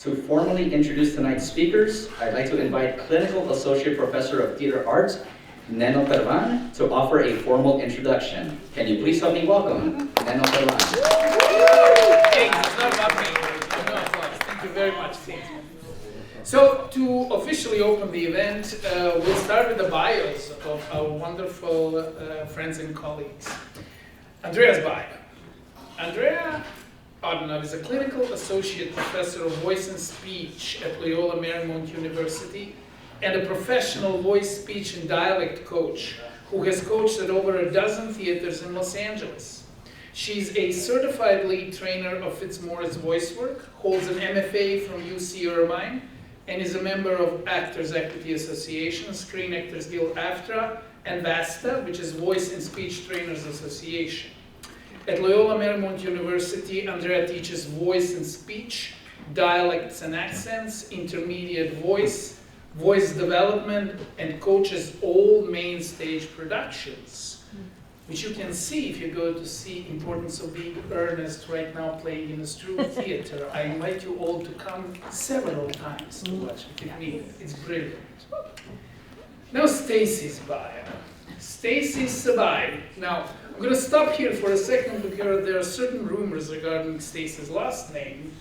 To formally introduce tonight's speakers, I'd like to invite Clinical Associate Professor of Theater Arts, Neno Pervan, to offer a formal introduction. Can you please help me welcome Neno Pervan? Thanks, it's not about me. No applause. Thank you very much. So, to officially open the event, we'll start with the bios of our wonderful friends and colleagues. Andrea's bio. Andrea Odinov is a clinical associate professor of voice and speech at Loyola Marymount University and a professional voice, speech, and dialect coach who has coached at over a dozen theaters in Los Angeles. She's a certified lead trainer of Fitzmaurice voice work, holds an MFA from UC Irvine, and is a member of Actors Equity Association, Screen Actors Guild AFTRA, and VASTA, which is Voice and Speech Trainers Association. At Loyola Marymount University, Andrea teaches voice and speech, dialects and accents, intermediate voice, voice development, and coaches all main stage productions, which you can see if you go to see Importance of Being Earnest right now playing in a Struve Theater. I invite you all to come several times to watch it with me. It's brilliant. Now Stacey's bio. Stacey Cabaj. Now, I'm going to stop here for a second because there are certain rumors regarding Stacey's last name.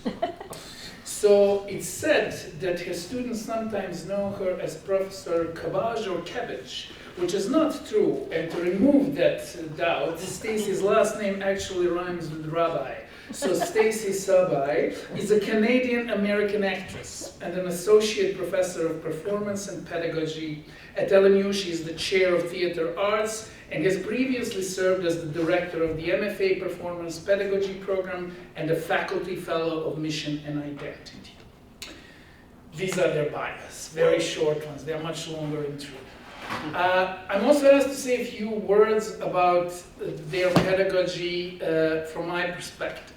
So it's said that her students sometimes know her as Professor Cabaj or Cabaj, which is not true. And to remove that doubt, Stacey's last name actually rhymes with rabbi. So Stacey Cabaj is a Canadian-American actress and an associate professor of performance and pedagogy. At LMU, she is the chair of theater arts and has previously served as the director of the MFA Performance Pedagogy program and a faculty fellow of Mission and Identity. These are their bios, very short ones. They are much longer in truth. I'm also asked to say a few words about their pedagogy from my perspective.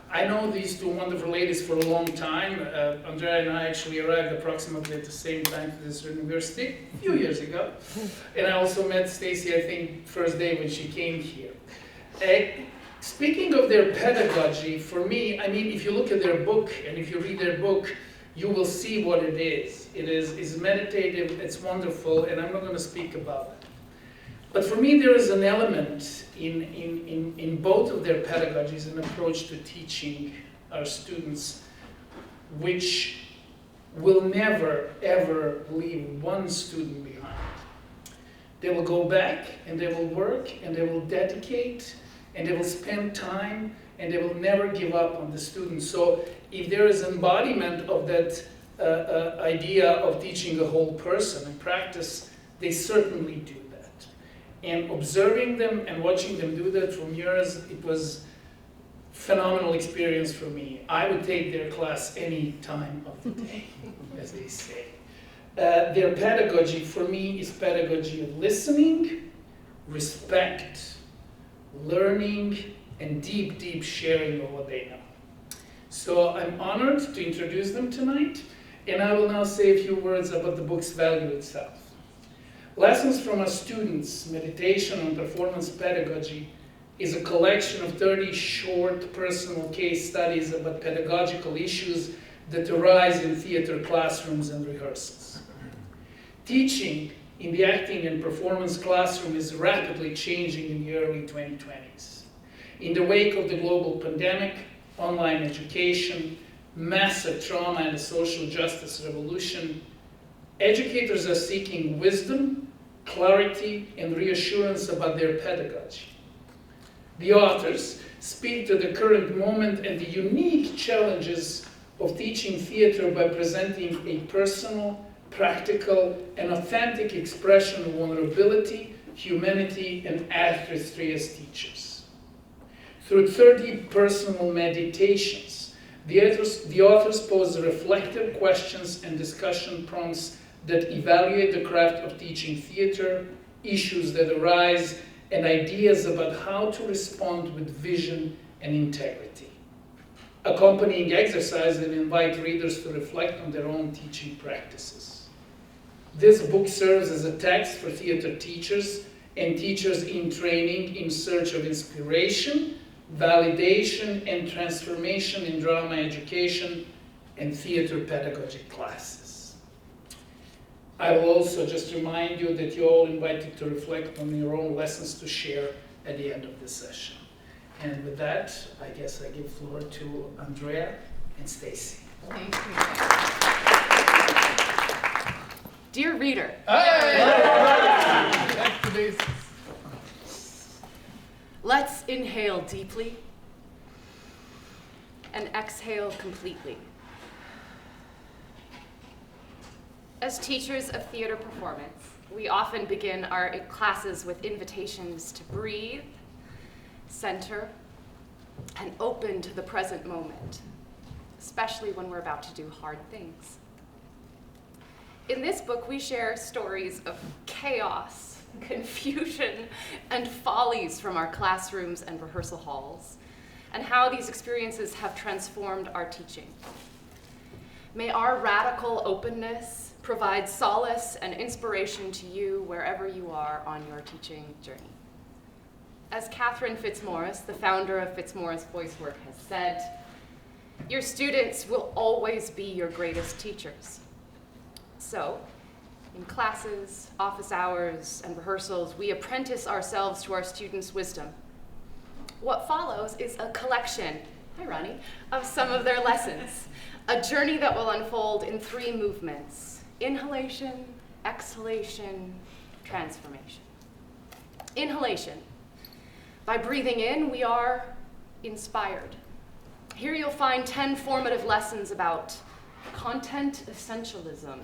I know these two wonderful ladies for a long time. Andrea and I actually arrived approximately at the same time to this university a few years ago. And I also met Stacey, I think, first day when she came here. Speaking of their pedagogy, for me, I mean, if you look at their book and if you read their book, you will see what it is. It is meditative, it's wonderful, and I'm not going to speak about it. But for me, there is an element in both of their pedagogies, an approach to teaching our students, which will never, ever leave one student behind. They will go back, and they will work, and they will dedicate, and they will spend time, and they will never give up on the students. So if there is embodiment of that idea of teaching a whole person in practice, they certainly do that. And observing them and watching them do that from years, it was a phenomenal experience for me. I would take their class any time of the day, as they say. Their pedagogy, for me, is pedagogy of listening, respect, learning, and deep, deep sharing of what they know. So I'm honored to introduce them tonight, and I will now say a few words about the book's value itself. Lessons from Our Students, Meditation on Performance Pedagogy is a collection of 30 short personal case studies about pedagogical issues that arise in theater classrooms and rehearsals. Teaching in the acting and performance classroom is rapidly changing in the early 2020s. In the wake of the global pandemic, online education, massive trauma, and a social justice revolution, educators are seeking wisdom, clarity, and reassurance about their pedagogy. The authors speak to the current moment and the unique challenges of teaching theater by presenting a personal, practical, and authentic expression of vulnerability, humanity, and artistry as teachers. Through 30 personal meditations, the authors pose reflective questions and discussion prompts that evaluate the craft of teaching theater, issues that arise, and ideas about how to respond with vision and integrity. Accompanying exercises invite readers to reflect on their own teaching practices. This book serves as a text for theater teachers and teachers in training in search of inspiration, validation, and transformation in drama education and theater pedagogy classes. I will also just remind you that you're all invited to reflect on your own lessons to share at the end of the session. And with that, I guess I give floor to Andrea and Stacey. Thank you. Dear reader. Back to basics. Let's inhale deeply and exhale completely. As teachers of theater performance, we often begin our classes with invitations to breathe, center, and open to the present moment, especially when we're about to do hard things. In this book, we share stories of chaos, confusion, and follies from our classrooms and rehearsal halls, and how these experiences have transformed our teaching. May our radical openness provide solace and inspiration to you wherever you are on your teaching journey. As Catherine Fitzmaurice, the founder of Fitzmaurice Voice Work, has said, your students will always be your greatest teachers. So, in classes, office hours, and rehearsals, we apprentice ourselves to our students' wisdom. What follows is a collection, hi Ronnie, of some of their lessons, a journey that will unfold in 3 movements: inhalation, exhalation, transformation. Inhalation. By breathing in, we are inspired. Here you'll find 10 formative lessons about content essentialism,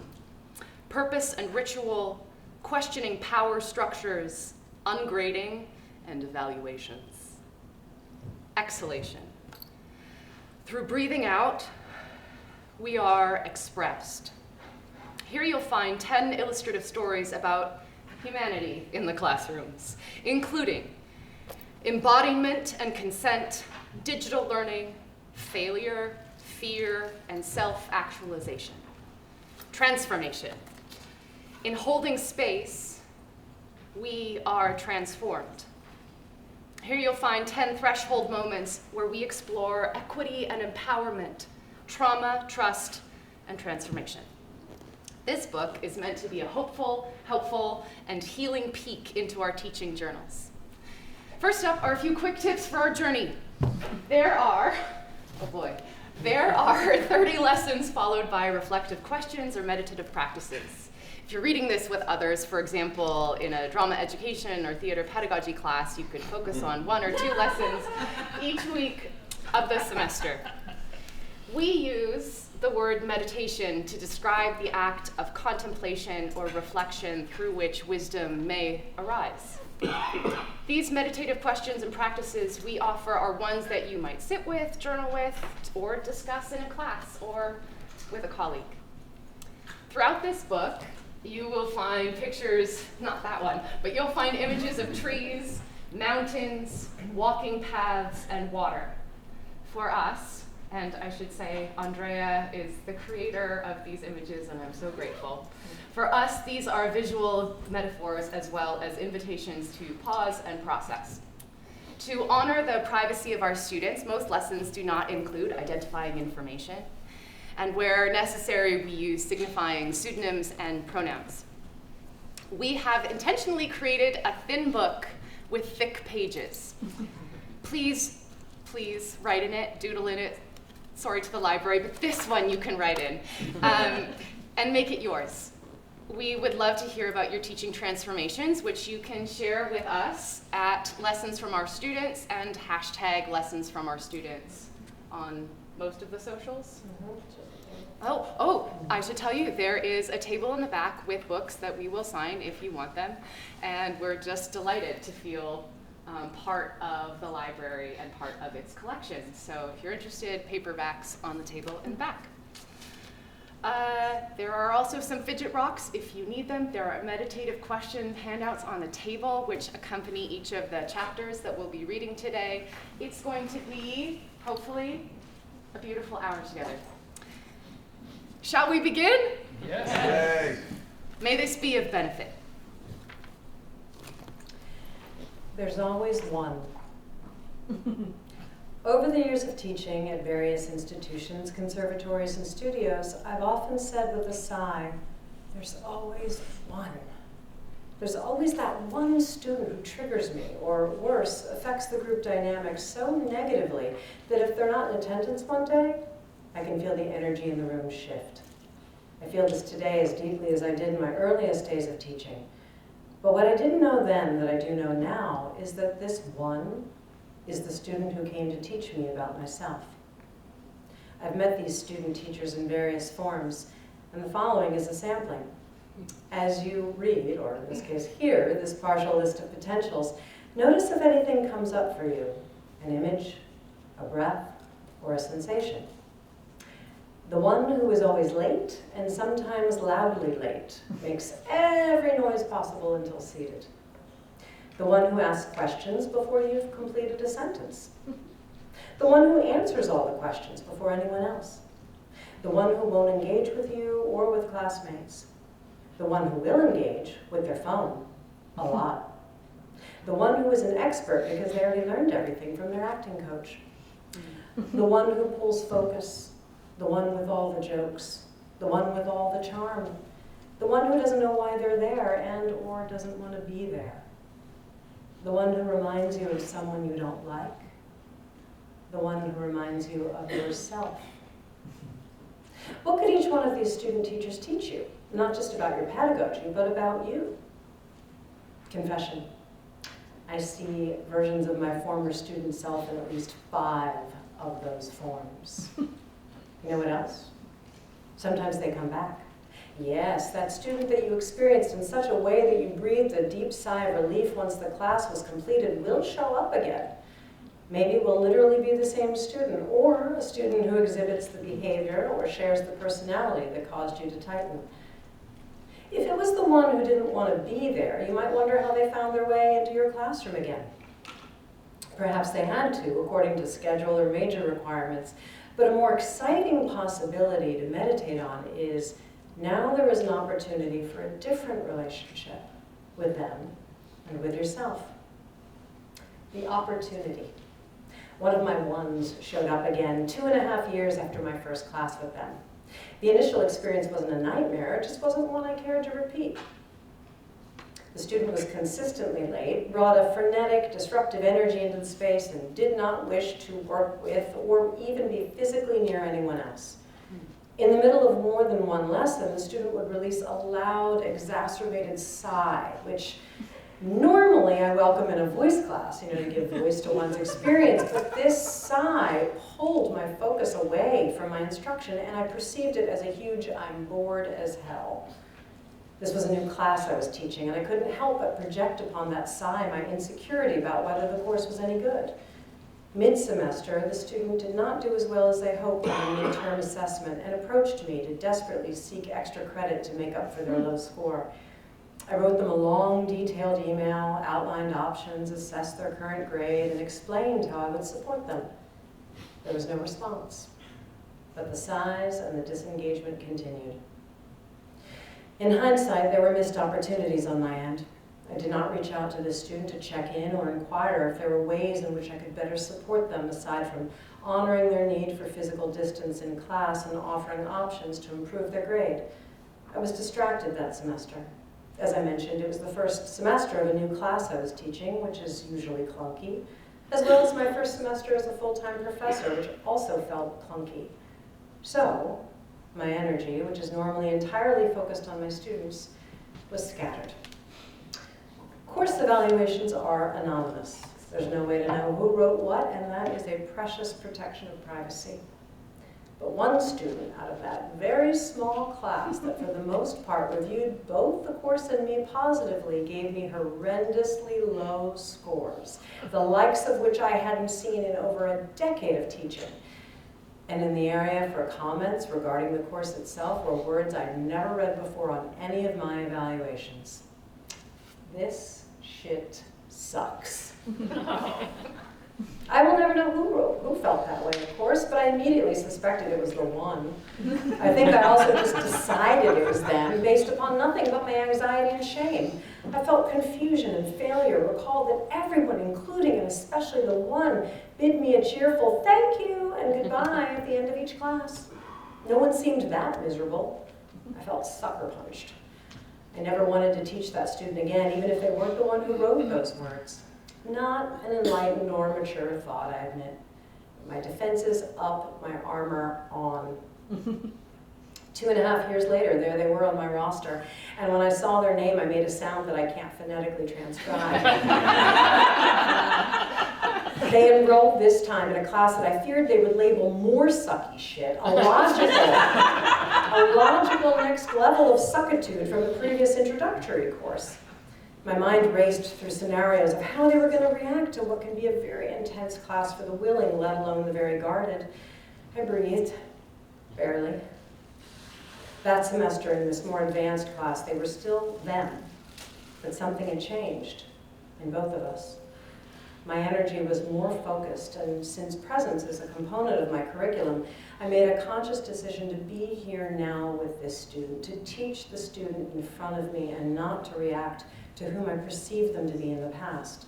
purpose and ritual, questioning power structures, ungrading, and evaluations. Exhalation. Through breathing out, we are expressed. Here you'll find 10 illustrative stories about humanity in the classrooms, including embodiment and consent, digital learning, failure, fear, and self-actualization. Transformation. In holding space, we are transformed. Here you'll find 10 threshold moments where we explore equity and empowerment, trauma, trust, and transformation. This book is meant to be a hopeful, helpful, and healing peek into our teaching journals. First up are a few quick tips for our journey. There are 30 lessons followed by reflective questions or meditative practices. If you're reading this with others, for example, in a drama education or theater pedagogy class, you could focus on 1 or 2 lessons each week of the semester. We use the word meditation to describe the act of contemplation or reflection through which wisdom may arise. These meditative questions and practices we offer are ones that you might sit with, journal with, or discuss in a class or with a colleague. Throughout this book, you will find pictures, not that one, but you'll find images of trees, mountains, walking paths, and water. For us, and I should say Andrea is the creator of these images, and I'm so grateful. For us, these are visual metaphors as well as invitations to pause and process. To honor the privacy of our students, most lessons do not include identifying information, and where necessary, we use signifying pseudonyms and pronouns. We have intentionally created a thin book with thick pages. Please write in it, doodle in it. Sorry to the library, but this one you can write in, and make it yours. We would love to hear about your teaching transformations, which you can share with us at Lessons from Our Students and # Lessons from Our Students on most of the socials. I should tell you, there is a table in the back with books that we will sign if you want them, and we're just delighted to feel part of the library and part of its collection. So if you're interested, paperbacks on the table in the back. There are also some fidget rocks if you need them. There are meditative question handouts on the table which accompany each of the chapters that we'll be reading today. It's going to be, hopefully, a beautiful hour together. Shall we begin? Yes. Yay. May this be of benefit. There's always one. Over the years of teaching at various institutions, conservatories, and studios, I've often said with a sigh, there's always one. There's always that one student who triggers me, or worse, affects the group dynamics so negatively that if they're not in attendance one day, I can feel the energy in the room shift. I feel this today as deeply as I did in my earliest days of teaching. But what I didn't know then that I do know now is that this one is the student who came to teach me about myself. I've met these student teachers in various forms, and the following is a sampling. As you read, or in this case hear, this partial list of potentials, notice if anything comes up for you, an image, a breath, or a sensation. The one who is always late, and sometimes loudly late, makes every noise possible until seated. The one who asks questions before you've completed a sentence. The one who answers all the questions before anyone else. The one who won't engage with you or with classmates. The one who will engage with their phone, a lot. The one who is an expert because they already learned everything from their acting coach. The one who pulls focus. The one with all the jokes, the one with all the charm, the one who doesn't know why they're there and or doesn't want to be there, the one who reminds you of someone you don't like, the one who reminds you of yourself. What could each one of these student teachers teach you? Not just about your pedagogy, but about you. Confession. I see versions of my former student self in at least 5 of those forms. You know what else? Sometimes they come back. Yes, that student that you experienced in such a way that you breathed a deep sigh of relief once the class was completed will show up again. Maybe it will literally be the same student, or a student who exhibits the behavior or shares the personality that caused you to tighten. If it was the one who didn't want to be there, you might wonder how they found their way into your classroom again. Perhaps they had to, according to schedule or major requirements. But a more exciting possibility to meditate on is now there is an opportunity for a different relationship with them and with yourself. The opportunity. One of my ones showed up again 2.5 years after my first class with them. The initial experience wasn't a nightmare, it just wasn't one I cared to repeat. The student was consistently late, brought a frenetic, disruptive energy into the space, and did not wish to work with or even be physically near anyone else. In the middle of more than one lesson, the student would release a loud, exacerbated sigh, which normally I welcome in a voice class, to give voice to one's experience, but this sigh pulled my focus away from my instruction, and I perceived it as a huge, I'm bored as hell. This was a new class I was teaching, and I couldn't help but project upon that sigh my insecurity about whether the course was any good. Mid-semester, the student did not do as well as they hoped on the midterm assessment and approached me to desperately seek extra credit to make up for their low score. I wrote them a long, detailed email, outlined options, assessed their current grade, and explained how I would support them. There was no response, but the sighs and the disengagement continued. In hindsight, there were missed opportunities on my end. I did not reach out to the student to check in or inquire if there were ways in which I could better support them aside from honoring their need for physical distance in class and offering options to improve their grade. I was distracted that semester. As I mentioned, it was the first semester of a new class I was teaching, which is usually clunky, as well as my first semester as a full-time professor, which also felt clunky. So, my energy, which is normally entirely focused on my students, was scattered. Course evaluations are anonymous. There's no way to know who wrote what, and that is a precious protection of privacy. But one student out of that very small class that for the most part reviewed both the course and me positively gave me horrendously low scores, the likes of which I hadn't seen in over a decade of teaching. And in the area for comments regarding the course itself were words I'd never read before on any of my evaluations. This shit sucks. I will never know who felt that way, of course, but I immediately suspected it was the one. I think I also just decided it was them based upon nothing but my anxiety and shame. I felt confusion and failure, recalled that everyone, including and especially the one, bid me a cheerful thank you and goodbye at the end of each class. No one seemed that miserable. I felt sucker punched. I never wanted to teach that student again, even if they weren't the one who wrote those words. Not an enlightened or mature thought, I admit. My defenses up, my armor on. 2.5 years later, there they were on my roster. And when I saw their name, I made a sound that I can't phonetically transcribe. They enrolled this time in a class that I feared they would label more sucky shit, a logical next level of suckitude from the previous introductory course. My mind raced through scenarios of how they were going to react to what can be a very intense class for the willing, let alone the very guarded. I breathed, barely. That semester in this more advanced class, they were still them, but something had changed in both of us. My energy was more focused, and since presence is a component of my curriculum, I made a conscious decision to be here now with this student, to teach the student in front of me and not to react to whom I perceived them to be in the past.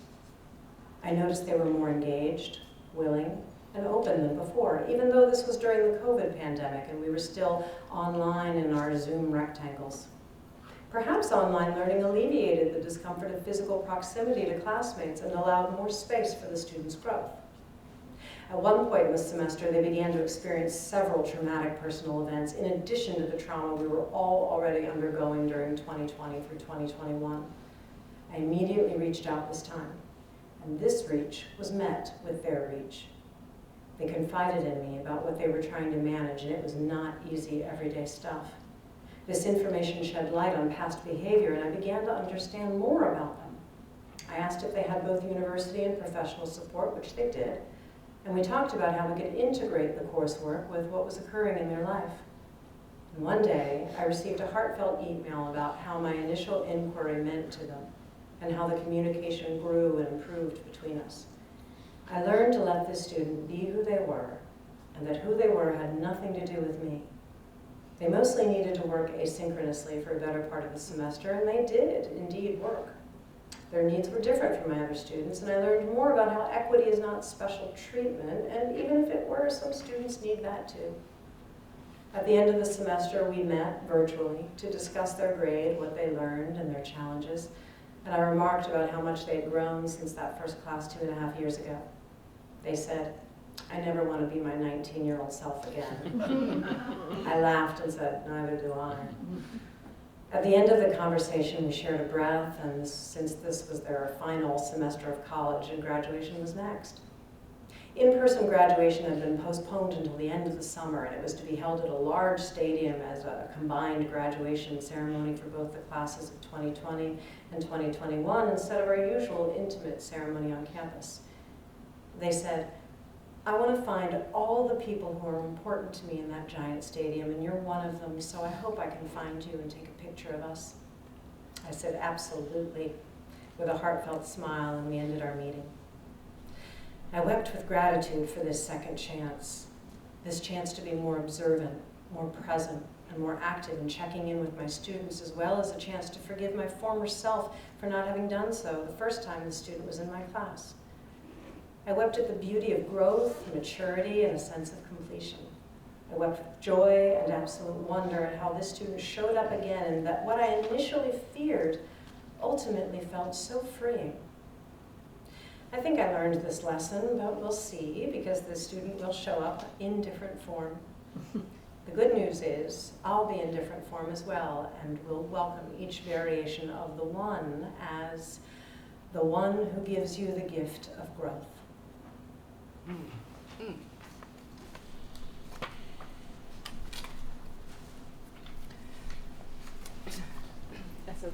I noticed they were more engaged, willing, and open than before, even though this was during the COVID pandemic and we were still online in our Zoom rectangles. Perhaps online learning alleviated the discomfort of physical proximity to classmates and allowed more space for the students' growth. At one point in the semester, they began to experience several traumatic personal events in addition to the trauma we were all already undergoing during 2020 through 2021. I immediately reached out this time, and this reach was met with their reach. They confided in me about what they were trying to manage, and it was not easy everyday stuff. This information shed light on past behavior, and I began to understand more about them. I asked if they had both university and professional support, which they did, and we talked about how we could integrate the coursework with what was occurring in their life. And one day, I received a heartfelt email about how my initial inquiry meant to them, and how the communication grew and improved between us. I learned to let this student be who they were, and that who they were had nothing to do with me. They mostly needed to work asynchronously for a better part of the semester, and they did indeed work. Their needs were different from my other students, and I learned more about how equity is not special treatment, and even if it were, some students need that too. At the end of the semester, we met virtually to discuss their grade, what they learned, and their challenges, and I remarked about how much they had grown since that first class 2.5 years ago. They said, "I never want to be my 19-year-old self again." I laughed and said, "Neither do I." At the end of the conversation, we shared a breath, and since this was their final semester of college, and graduation was next. In-person graduation had been postponed until the end of the summer, and it was to be held at a large stadium as a combined graduation ceremony for both the classes of 2020 and 2021, instead of our usual intimate ceremony on campus. They said, "I want to find all the people who are important to me in that giant stadium, and you're one of them, so I hope I can find you and take a picture of us." I said, "Absolutely," with a heartfelt smile, and we ended our meeting. I wept with gratitude for this second chance, this chance to be more observant, more present, and more active in checking in with my students, as well as a chance to forgive my former self for not having done so the first time the student was in my class. I wept at the beauty of growth, maturity, and a sense of completion. I wept with joy and absolute wonder at how this student showed up again, and that what I initially feared ultimately felt so freeing. I think I learned this lesson, but we'll see, because the student will show up in different form. The good news is I'll be in different form as well, and will welcome each variation of the one as the one who gives you the gift of growth. SOP?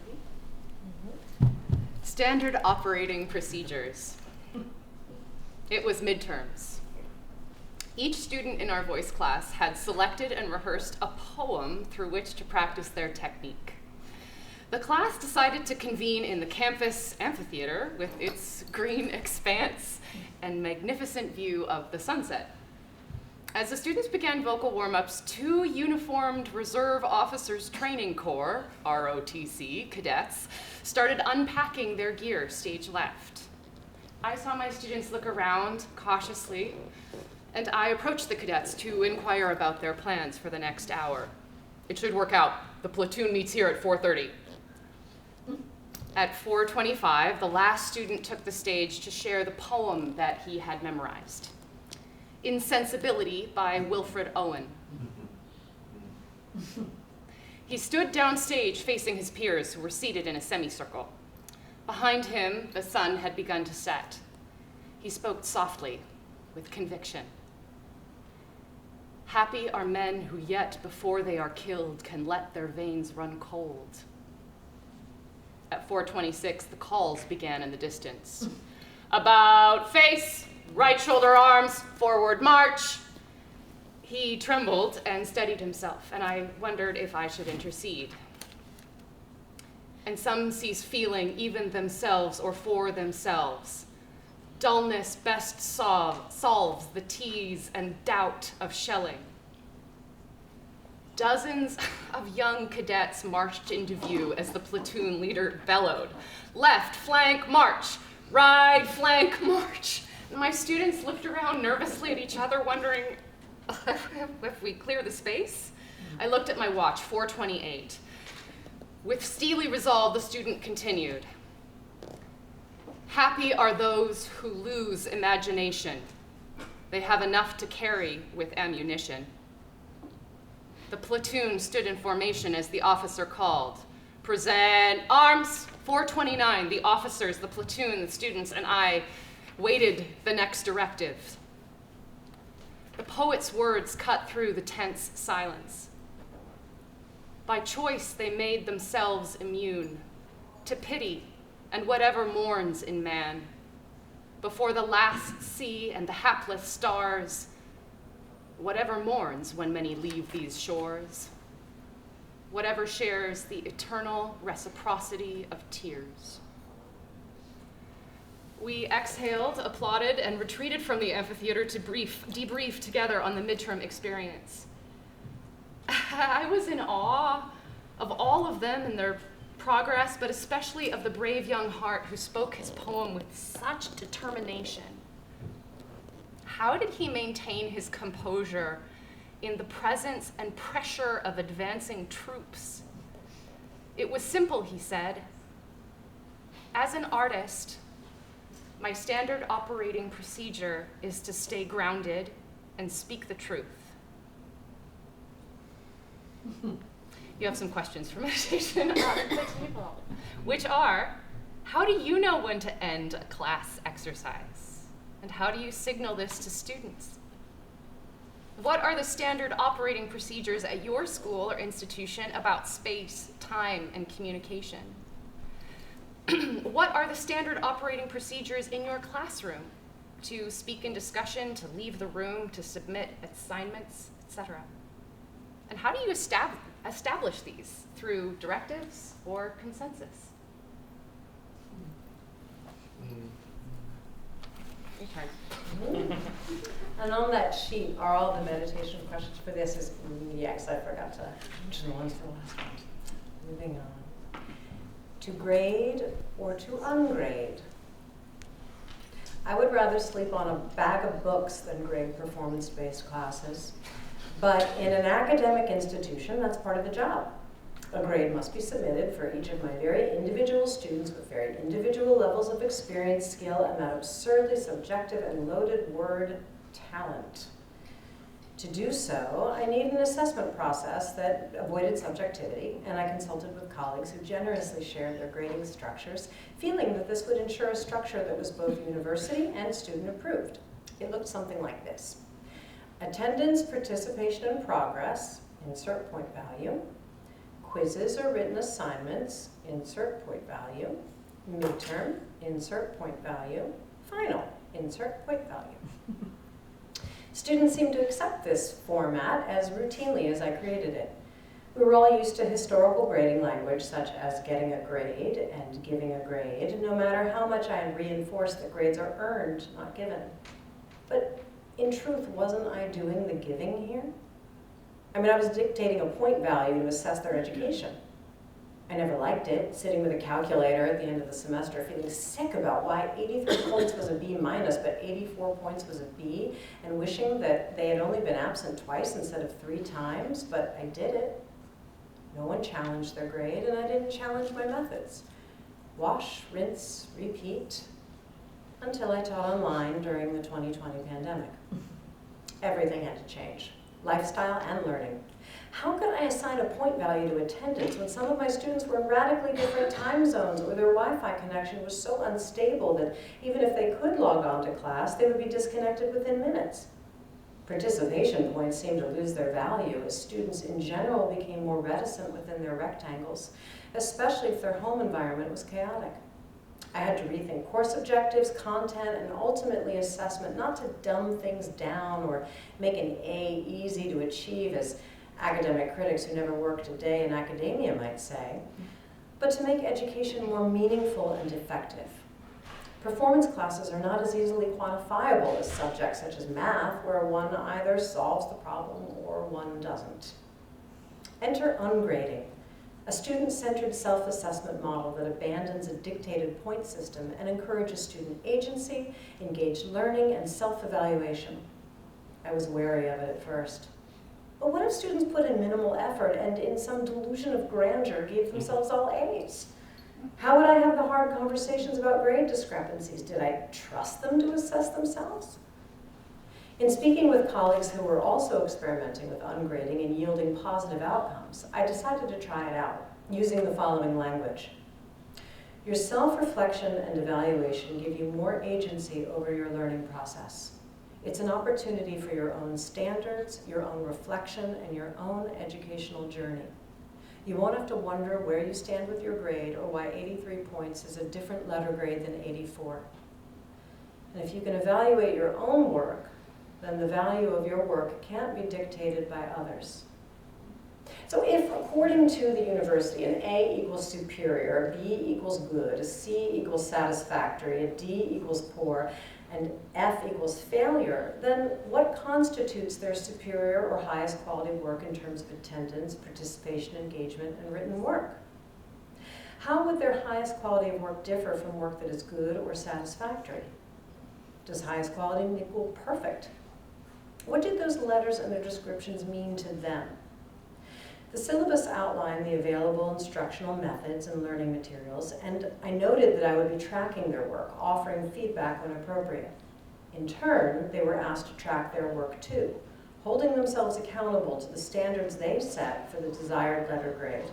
Standard operating procedures. It was midterms. Each student in our voice class had selected and rehearsed a poem through which to practice their technique. The class decided to convene in the campus amphitheater with its green expanse and magnificent view of the sunset. As the students began vocal warm-ups, 2 uniformed Reserve Officers Training Corps, ROTC, cadets, started unpacking their gear stage left. I saw my students look around cautiously, and I approached the cadets to inquire about their plans for the next hour. It should work out. The platoon meets here at 4:30. At 4:25, the last student took the stage to share the poem that he had memorized. Insensibility by Wilfred Owen. He stood downstage facing his peers who were seated in a semicircle. Behind him, the sun had begun to set. He spoke softly, with conviction. Happy are men who yet before they are killed can let their veins run cold. At 4:26, the calls began in the distance. About face, right shoulder arms, forward march. He trembled and steadied himself, and I wondered if I should intercede. And some cease feeling even themselves or for themselves. Dullness best solves the tease and doubt of shelling. Dozens of young cadets marched into view as the platoon leader bellowed, "Left flank march, right flank march." And my students looked around nervously at each other, wondering if we clear the space. I looked at my watch, 4:28. With steely resolve, the student continued. Happy are those who lose imagination. They have enough to carry with ammunition. The platoon stood in formation as the officer called. Present arms, 4:29. The officers, the platoon, the students, and I waited the next directive. The poet's words cut through the tense silence. By choice, they made themselves immune to pity and whatever mourns in man. Before the last sea and the hapless stars, whatever mourns when many leave these shores, whatever shares the eternal reciprocity of tears. We exhaled, applauded, and retreated from the amphitheater to debrief together on the midterm experience. I was in awe of all of them and their progress, but especially of the brave young heart who spoke his poem with such determination. How did he maintain his composure in the presence and pressure of advancing troops? It was simple, he said. As an artist, my standard operating procedure is to stay grounded and speak the truth. You have some questions for meditation on the table, which are, how do you know when to end a class exercise? And how do you signal this to students? What are the standard operating procedures at your school or institution about space, time, and communication? What are the standard operating procedures in your classroom to speak in discussion, to leave the room, to submit assignments, etc.? And how do you establish these through directives or consensus? Your turn. And on that sheet are all the meditation questions for this. Yes, I forgot to mention the ones for the last one. Moving on. To grade or to ungrade? I would rather sleep on a bag of books than grade performance-based classes. But in an academic institution, that's part of the job. A grade must be submitted for each of my very individual students with very individual levels of experience, skill, and that absurdly subjective and loaded word talent. To do so, I need an assessment process that avoided subjectivity, and I consulted with colleagues who generously shared their grading structures, feeling that this would ensure a structure that was both university and student approved. It looked something like this. Attendance, participation, and progress, insert point value. Quizzes or written assignments, insert point value. Midterm, insert point value. Final, insert point value. Students seemed to accept this format as routinely as I created it. We were all used to historical grading language such as getting a grade and giving a grade, no matter how much I had reinforced that grades are earned, not given. But in truth, wasn't I doing the giving here? I mean, I was dictating a point value to assess their education. I never liked it, sitting with a calculator at the end of the semester, feeling sick about why 83 points was a B minus, but 84 points was a B, and wishing that they had only been absent twice instead of 3 times, but I did it. No one challenged their grade, and I didn't challenge my methods. Wash, rinse, repeat, until I taught online during the 2020 pandemic. Everything had to change, lifestyle and learning. How could I assign a point value to attendance when some of my students were in radically different time zones or their Wi-Fi connection was so unstable that even if they could log on to class, they would be disconnected within minutes? Participation points seemed to lose their value as students in general became more reticent within their rectangles, especially if their home environment was chaotic. I had to rethink course objectives, content, and ultimately assessment, not to dumb things down or make an A easy to achieve, as academic critics who never worked a day in academia might say, but to make education more meaningful and effective. Performance classes are not as easily quantifiable as subjects such as math, where one either solves the problem or one doesn't. Enter ungrading, a student-centered self-assessment model that abandons a dictated point system and encourages student agency, engaged learning, and self-evaluation. I was wary of it at first. But what if students put in minimal effort and in some delusion of grandeur gave themselves all A's? How would I have the hard conversations about grade discrepancies? Did I trust them to assess themselves? In speaking with colleagues who were also experimenting with ungrading and yielding positive outcomes, I decided to try it out using the following language. Your self-reflection and evaluation give you more agency over your learning process. It's an opportunity for your own standards, your own reflection, and your own educational journey. You won't have to wonder where you stand with your grade or why 83 points is a different letter grade than 84. And if you can evaluate your own work, then the value of your work can't be dictated by others. So if, according to the university, an A equals superior, a B equals good, a C equals satisfactory, a D equals poor, and F equals failure, then what constitutes their superior or highest quality work in terms of attendance, participation, engagement, and written work? How would their highest quality of work differ from work that is good or satisfactory? Does highest quality equal perfect? What did those letters and their descriptions mean to them? The syllabus outlined the available instructional methods and learning materials, and I noted that I would be tracking their work, offering feedback when appropriate. In turn, they were asked to track their work too, holding themselves accountable to the standards they set for the desired letter grade.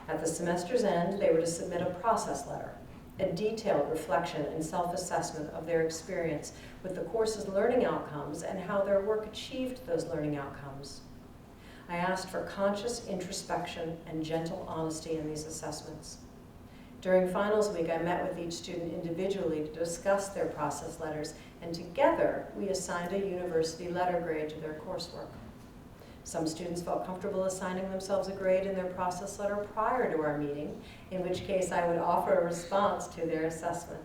At the semester's end, they were to submit a process letter, a detailed reflection and self-assessment of their experience with the course's learning outcomes and how their work achieved those learning outcomes. I asked for conscious introspection and gentle honesty in these assessments. During finals week, I met with each student individually to discuss their process letters, and together we assigned a university letter grade to their coursework. Some students felt comfortable assigning themselves a grade in their process letter prior to our meeting, in which case I would offer a response to their assessment.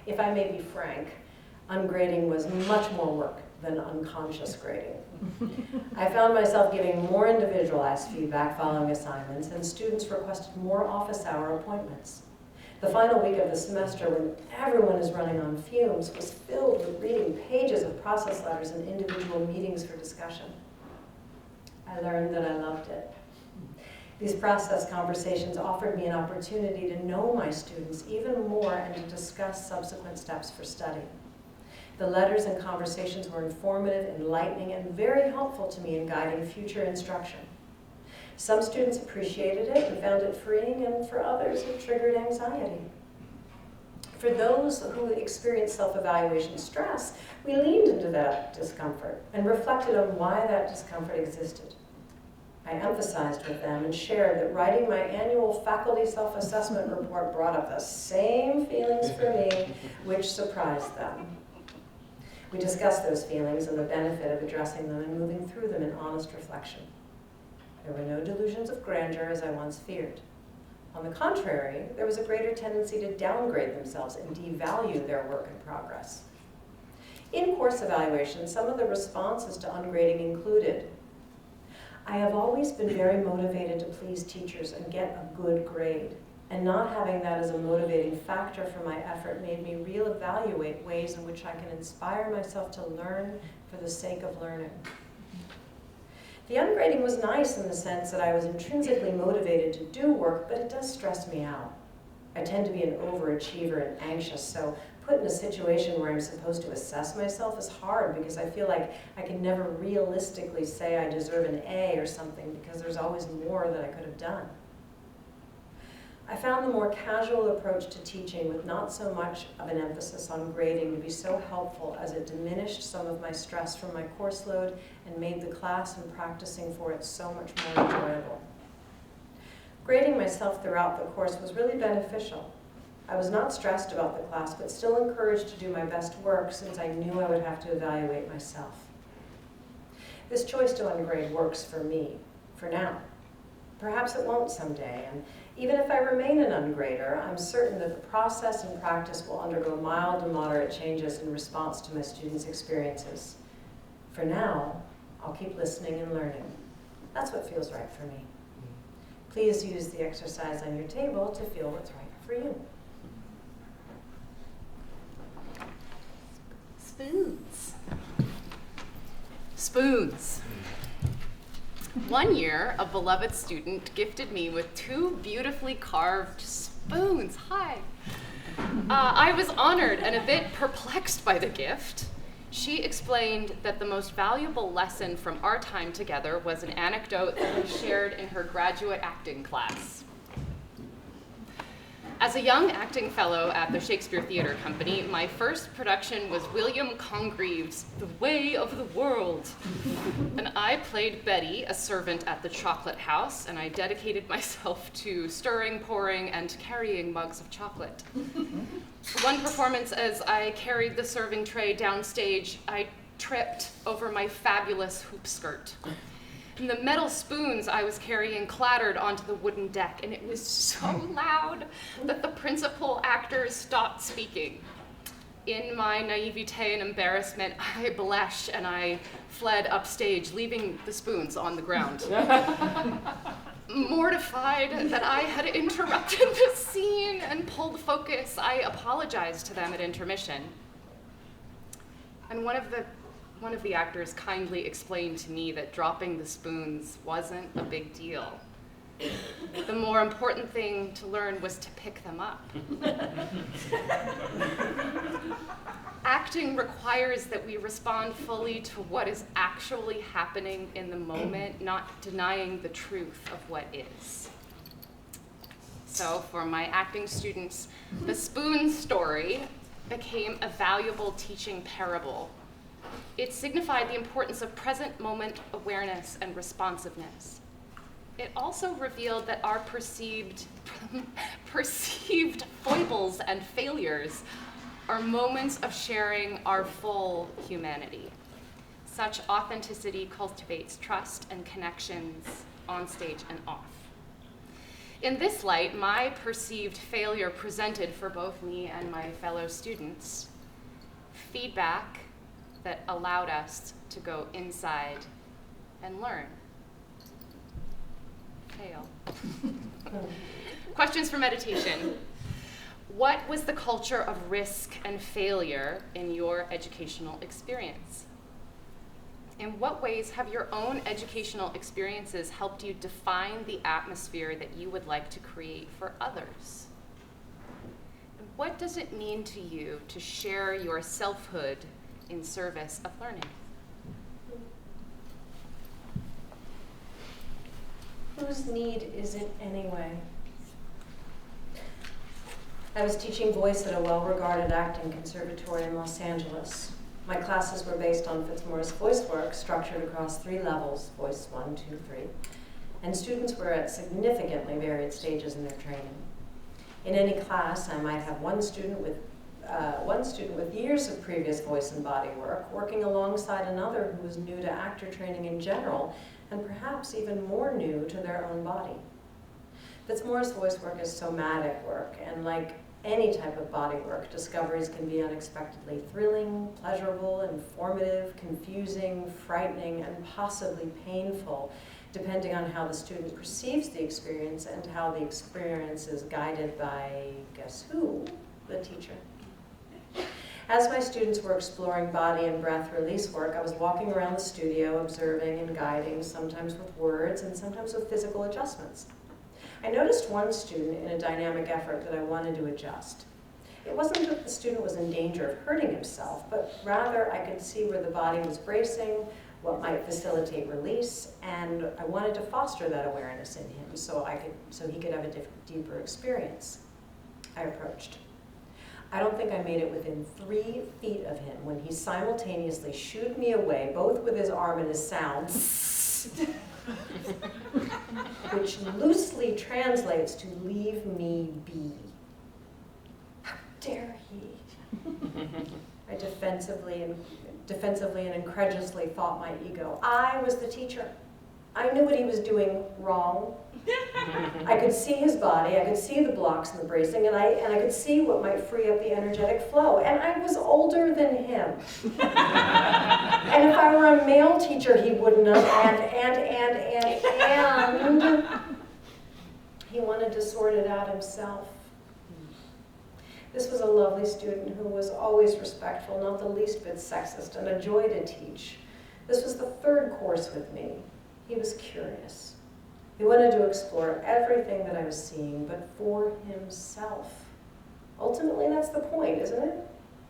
If I may be frank, ungrading was much more work than unconscious grading. I found myself giving more individualized feedback following assignments, and students requested more office hour appointments. The final week of the semester, when everyone is running on fumes, was filled with reading pages of process letters and individual meetings for discussion. I learned that I loved it. These process conversations offered me an opportunity to know my students even more and to discuss subsequent steps for study. The letters and conversations were informative, enlightening, and very helpful to me in guiding future instruction. Some students appreciated it and found it freeing, and for others, it triggered anxiety. For those who experienced self-evaluation stress, we leaned into that discomfort and reflected on why that discomfort existed. I emphasized with them and shared that writing my annual faculty self-assessment report brought up the same feelings for me, which surprised them. We discussed those feelings and the benefit of addressing them and moving through them in honest reflection. There were no delusions of grandeur as I once feared. On the contrary, there was a greater tendency to downgrade themselves and devalue their work in progress. In course evaluation, some of the responses to ungrading included, I have always been very motivated to please teachers and get a good grade, and not having that as a motivating factor for my effort made me reevaluate ways in which I can inspire myself to learn for the sake of learning. The ungrading was nice in the sense that I was intrinsically motivated to do work, but it does stress me out. I tend to be an overachiever and anxious, so put in a situation where I'm supposed to assess myself is hard because I feel like I can never realistically say I deserve an A or something because there's always more that I could have done. I found the more casual approach to teaching with not so much of an emphasis on grading to be so helpful as it diminished some of my stress from my course load and made the class and practicing for it so much more enjoyable. Grading myself throughout the course was really beneficial. I was not stressed about the class, but still encouraged to do my best work since I knew I would have to evaluate myself. This choice to ungrade works for me, for now. Perhaps it won't someday, and even if I remain an ungrader, I'm certain that the process and practice will undergo mild to moderate changes in response to my students' experiences. For now, I'll keep listening and learning. That's what feels right for me. Please use the exercise on your table to feel what's right for you. Spoons. Spoons. One year, a beloved student gifted me with 2 beautifully carved spoons. Hi. I was honored and a bit perplexed by the gift. She explained that the most valuable lesson from our time together was an anecdote that we shared in her graduate acting class. As a young acting fellow at the Shakespeare Theatre Company, my first production was William Congreve's The Way of the World. And I played Betty, a servant at the chocolate house, and I dedicated myself to stirring, pouring, and carrying mugs of chocolate. One performance, as I carried the serving tray downstage, I tripped over my fabulous hoop skirt. And the metal spoons I was carrying clattered onto the wooden deck, and it was so loud that the principal actors stopped speaking. In my naivete and embarrassment, I blushed and I fled upstage, leaving the spoons on the ground. Mortified that I had interrupted the scene and pulled focus, I apologized to them at intermission. And one of the actors kindly explained to me that dropping the spoons wasn't a big deal. The more important thing to learn was to pick them up. Acting requires that we respond fully to what is actually happening in the moment, not denying the truth of what is. So for my acting students, the spoon story became a valuable teaching parable. It signified the importance of present moment awareness and responsiveness. It also revealed that our perceived foibles and failures are moments of sharing our full humanity. Such authenticity cultivates trust and connections on stage and off. In this light, my perceived failure presented for both me and my fellow students feedback that allowed us to go inside and learn. Fail. Questions for meditation. What was the culture of risk and failure in your educational experience? In what ways have your own educational experiences helped you define the atmosphere that you would like to create for others? And what does it mean to you to share your selfhood in service of learning? Whose need is it anyway? I was teaching voice at a well-regarded acting conservatory in Los Angeles. My classes were based on Fitzmaurice voice work, structured across 3 levels, voice 1, 2, 3, and students were at significantly varied stages in their training. In any class, I might have one student with one student with years of previous voice and body work, working alongside another who was new to actor training in general, and perhaps even more new to their own body. Fitzmaurice voice work is somatic work, and like any type of body work, discoveries can be unexpectedly thrilling, pleasurable, informative, confusing, frightening, and possibly painful, depending on how the student perceives the experience and how the experience is guided by, guess who? The teacher. As my students were exploring body and breath release work, I was walking around the studio, observing and guiding, sometimes with words and sometimes with physical adjustments. I noticed one student in a dynamic effort that I wanted to adjust. It wasn't that the student was in danger of hurting himself, but rather I could see where the body was bracing, what might facilitate release, and I wanted to foster that awareness in him so he could have a deeper experience. I approached. I don't think I made it within 3 feet of him when he simultaneously shooed me away, both with his arm and his sound, which loosely translates to leave me be. How dare he? I defensively and incredulously fought my ego. I was the teacher. I knew what he was doing wrong. I could see his body, I could see the blocks and the bracing, and I could see what might free up the energetic flow. And I was older than him. And if I were a male teacher, he wouldn't have, and he wanted to sort it out himself. This was a lovely student who was always respectful, not the least bit sexist, and a joy to teach. This was the 3rd course with me. He was curious. He wanted to explore everything that I was seeing, but for himself. Ultimately, that's the point, isn't it?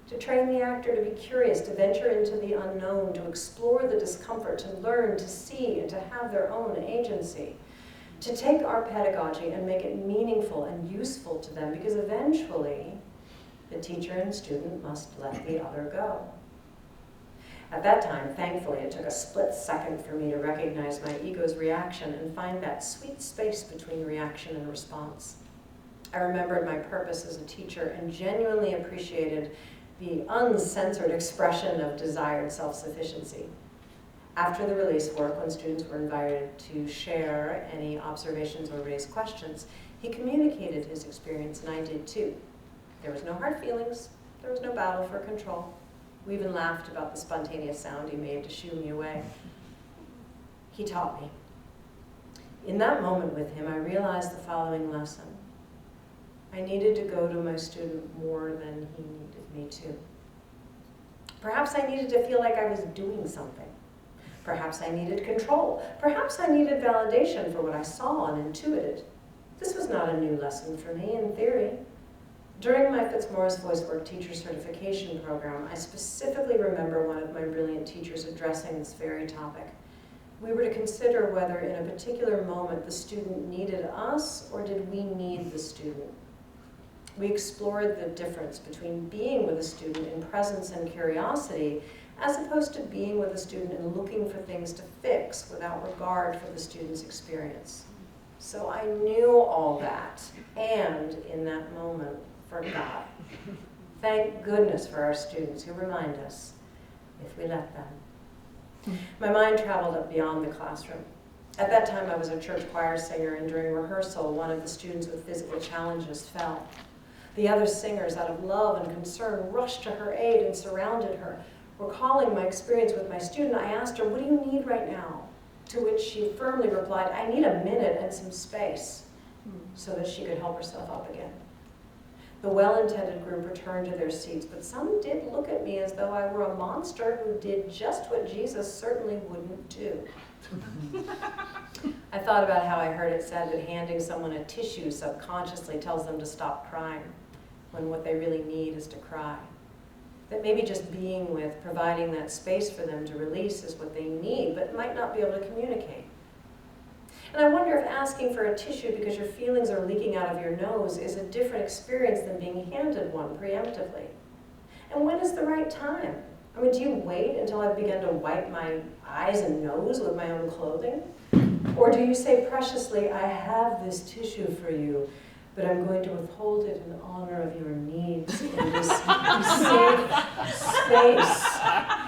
To train the actor to be curious, to venture into the unknown, to explore the discomfort, to learn, to see, and to have their own agency. To take our pedagogy and make it meaningful and useful to them, because eventually, the teacher and student must let the other go. At that time, thankfully, it took a split second for me to recognize my ego's reaction and find that sweet space between reaction and response. I remembered my purpose as a teacher and genuinely appreciated the uncensored expression of desired self-sufficiency. After the release work, when students were invited to share any observations or raise questions, he communicated his experience, and I did too. There was no hard feelings. There was no battle for control. We even laughed about the spontaneous sound he made to shoo me away. He taught me. In that moment with him, I realized the following lesson. I needed to go to my student more than he needed me to. Perhaps I needed to feel like I was doing something. Perhaps I needed control. Perhaps I needed validation for what I saw and intuited. This was not a new lesson for me in theory. During my Fitzmaurice Voice Work Teacher Certification Program, I specifically remember one of my brilliant teachers addressing this very topic. We were to consider whether in a particular moment the student needed us or did we need the student. We explored the difference between being with a student in presence and curiosity as opposed to being with a student and looking for things to fix without regard for the student's experience. So I knew all that, and in that moment, forgot. Thank goodness for our students who remind us, if we let them. My mind traveled up beyond the classroom. At that time, I was a church choir singer, and during rehearsal, one of the students with physical challenges fell. The other singers, out of love and concern, rushed to her aid and surrounded her. Recalling my experience with my student, I asked her, "What do you need right now?" To which she firmly replied, "I need a minute and some space," so that she could help herself up again. The well-intended group returned to their seats, but some did look at me as though I were a monster who did just what Jesus certainly wouldn't do. I thought about how I heard it said that handing someone a tissue subconsciously tells them to stop crying, when what they really need is to cry. That maybe just being with, providing that space for them to release is what they need, but might not be able to communicate. And I wonder if asking for a tissue because your feelings are leaking out of your nose is a different experience than being handed one preemptively. And when is the right time? I mean, do you wait until I've begun to wipe my eyes and nose with my own clothing? Or do you say preciously, "I have this tissue for you, but I'm going to withhold it in honor of your needs in this safe space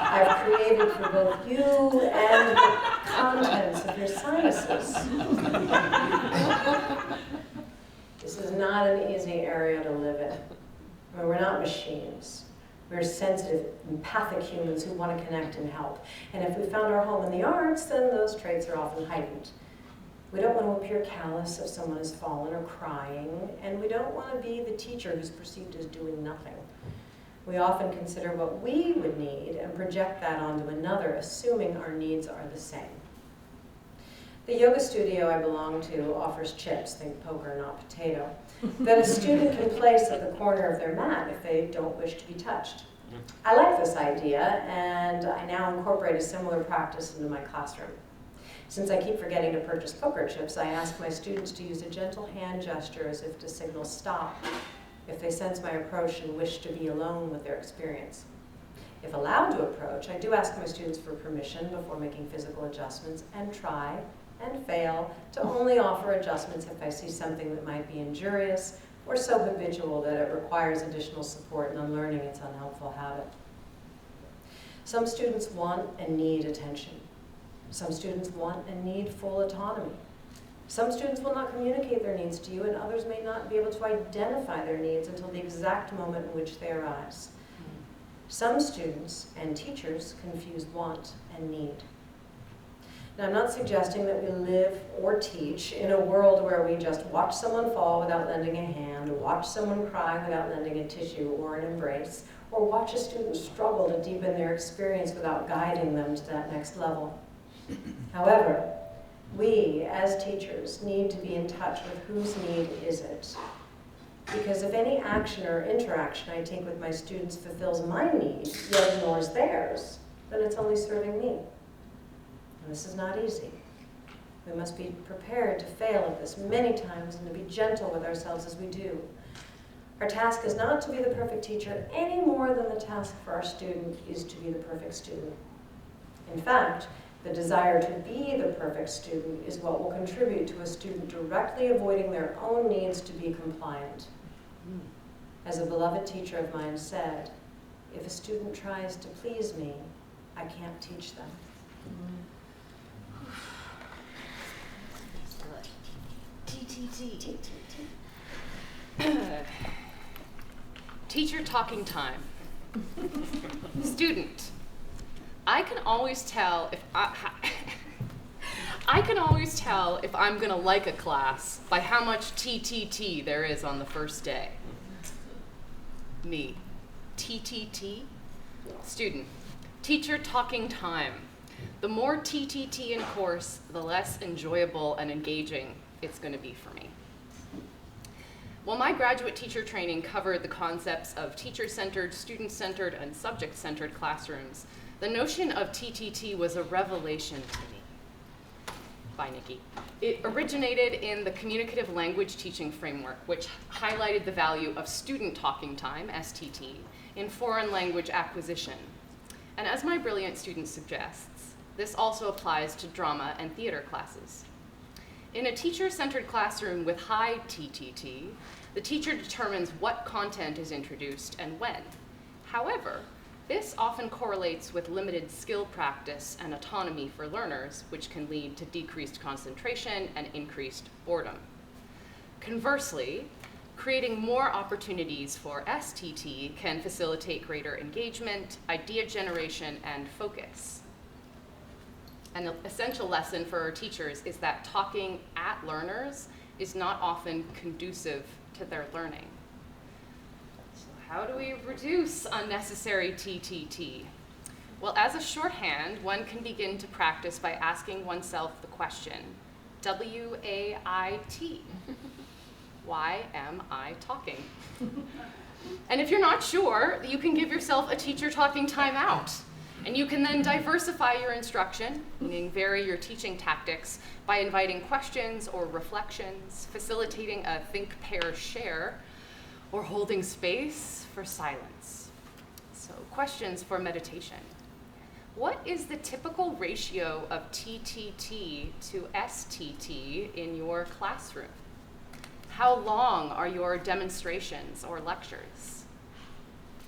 I've created for both you and the contents of your sinuses. This is not an easy area to live in. I mean, we're not machines. We're sensitive, empathic humans who want to connect and help. And if we found our home in the arts, then those traits are often heightened. We don't want to appear callous if someone has fallen or crying, and we don't want to be the teacher who's perceived as doing nothing. We often consider what we would need and project that onto another, assuming our needs are the same. The yoga studio I belong to offers chips, think poker, not potato, that a student can place at the corner of their mat if they don't wish to be touched. I like this idea, and I now incorporate a similar practice into my classroom. Since I keep forgetting to purchase poker chips, I ask my students to use a gentle hand gesture as if to signal stop if they sense my approach and wish to be alone with their experience. If allowed to approach, I do ask my students for permission before making physical adjustments and try and fail to only offer adjustments if I see something that might be injurious or so habitual that it requires additional support in unlearning its unhelpful habit. Some students want and need attention. Some students want and need full autonomy. Some students will not communicate their needs to you, and others may not be able to identify their needs until the exact moment in which they arise. Some students and teachers confuse want and need. Now, I'm not suggesting that we live or teach in a world where we just watch someone fall without lending a hand, watch someone cry without lending a tissue or an embrace, or watch a student struggle to deepen their experience without guiding them to that next level. However, we, as teachers, need to be in touch with whose need is it. Because if any action or interaction I take with my students fulfills my need, yet ignores theirs, then it's only serving me. And this is not easy. We must be prepared to fail at this many times and to be gentle with ourselves as we do. Our task is not to be the perfect teacher any more than the task for our student is to be the perfect student. In fact, the desire to be the perfect student is what will contribute to a student directly avoiding their own needs to be compliant. As a beloved teacher of mine said, if a student tries to please me, I can't teach them. Teacher talking time. Student. I can always tell if I'm gonna like a class by how much TTT there is on the first day. Me. TTT? Student. Teacher talking time. The more TTT in course, the less enjoyable and engaging it's gonna be for me. While my graduate teacher training covered the concepts of teacher-centered, student-centered, and subject-centered classrooms, the notion of TTT was a revelation to me. By Nikki. It originated in the communicative language teaching framework, which highlighted the value of student talking time, STT, in foreign language acquisition. And as my brilliant student suggests, this also applies to drama and theater classes. In a teacher-centered classroom with high TTT, the teacher determines what content is introduced and when. However, this often correlates with limited skill practice and autonomy for learners, which can lead to decreased concentration and increased boredom. Conversely, creating more opportunities for STT can facilitate greater engagement, idea generation, and focus. An essential lesson for our teachers is that talking at learners is not often conducive to their learning. So how do we reduce unnecessary TTT? Well, as a shorthand, one can begin to practice by asking oneself the question, WAIT, why am I talking? And if you're not sure, you can give yourself a teacher talking timeout. And you can then diversify your instruction, meaning vary your teaching tactics, by inviting questions or reflections, facilitating a think, pair, share, or holding space for silence. So, questions for meditation. What is the typical ratio of TTT to STT in your classroom? How long are your demonstrations or lectures?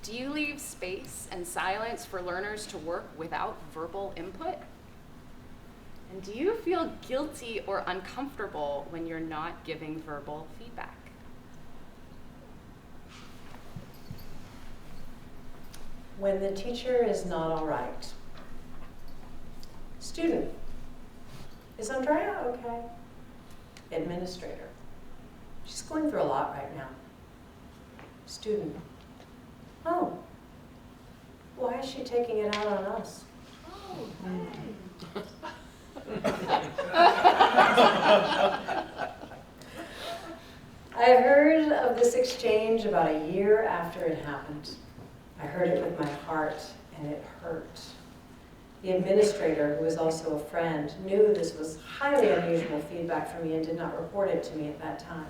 Do you leave space and silence for learners to work without verbal input? And do you feel guilty or uncomfortable when you're not giving verbal feedback? When the teacher is not all right. Student, is Andrea okay? Administrator, she's going through a lot right now. Student, oh, why is she taking it out on us? I heard of this exchange about a year after it happened. I heard it with my heart, and it hurt. The administrator, who was also a friend, knew this was highly unusual feedback for me and did not report it to me at that time.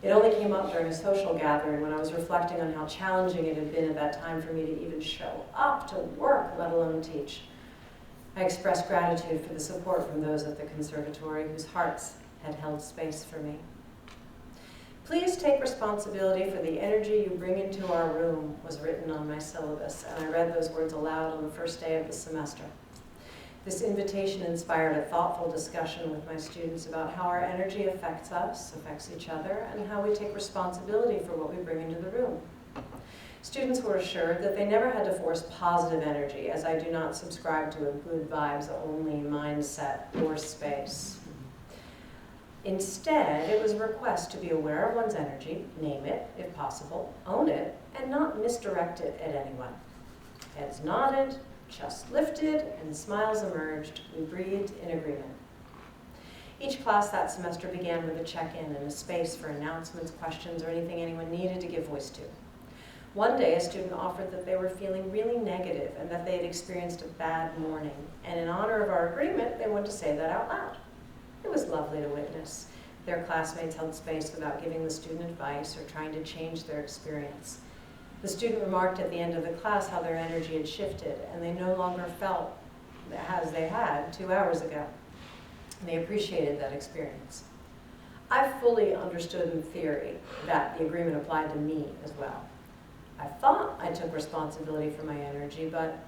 It only came up during a social gathering when I was reflecting on how challenging it had been at that time for me to even show up to work, let alone teach. I expressed gratitude for the support from those at the conservatory whose hearts had held space for me. Please take responsibility for the energy you bring into our room was written on my syllabus, and I read those words aloud on the first day of the semester. This invitation inspired a thoughtful discussion with my students about how our energy affects us, affects each other, and how we take responsibility for what we bring into the room. Students were assured that they never had to force positive energy, as I do not subscribe to a good vibes only mindset or space. Instead, it was a request to be aware of one's energy, name it, if possible, own it, and not misdirect it at anyone. Heads nodded, chests lifted, and smiles emerged. We breathed in agreement. Each class that semester began with a check-in and a space for announcements, questions, or anything anyone needed to give voice to. One day, a student offered that they were feeling really negative and that they had experienced a bad morning, and in honor of our agreement, they wanted to say that out loud. It was lovely to witness. Their classmates held space without giving the student advice or trying to change their experience. The student remarked at the end of the class how their energy had shifted, and they no longer felt as they had 2 hours ago. And they appreciated that experience. I fully understood in theory that the agreement applied to me as well. I thought I took responsibility for my energy, but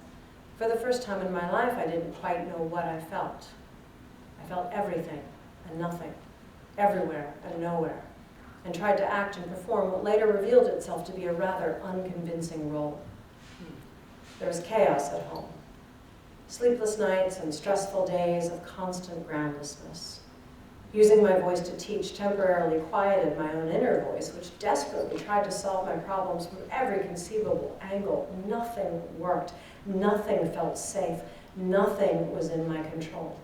for the first time in my life, I didn't quite know what I felt. I felt everything and nothing, everywhere and nowhere, and tried to act and perform what later revealed itself to be a rather unconvincing role. There was chaos at home, sleepless nights and stressful days of constant groundlessness. Using my voice to teach temporarily quieted my own inner voice, which desperately tried to solve my problems from every conceivable angle. Nothing worked. Nothing felt safe. Nothing was in my control.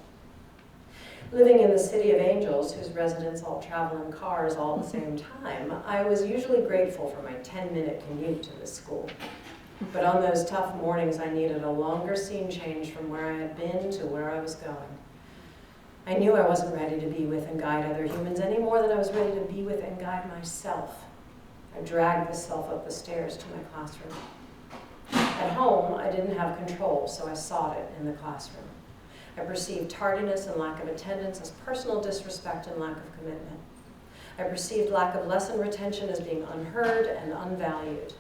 Living in the city of angels, whose residents all travel in cars all at the same time, I was usually grateful for my 10-minute commute to this school. But on those tough mornings, I needed a longer scene change from where I had been to where I was going. I knew I wasn't ready to be with and guide other humans any more than I was ready to be with and guide myself. I dragged the self up the stairs to my classroom. At home, I didn't have control, so I sought it in the classroom. I perceived tardiness and lack of attendance as personal disrespect and lack of commitment. I perceived lack of lesson retention as being unheard and unvalued.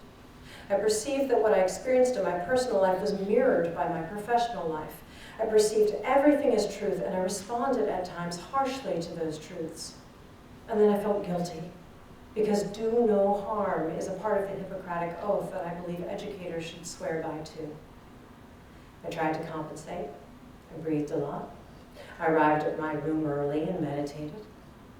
I perceived that what I experienced in my personal life was mirrored by my professional life. I perceived everything as truth, and I responded at times harshly to those truths. And then I felt guilty, because do no harm is a part of the Hippocratic Oath that I believe educators should swear by too. I tried to compensate. I breathed a lot. I arrived at my room early and meditated.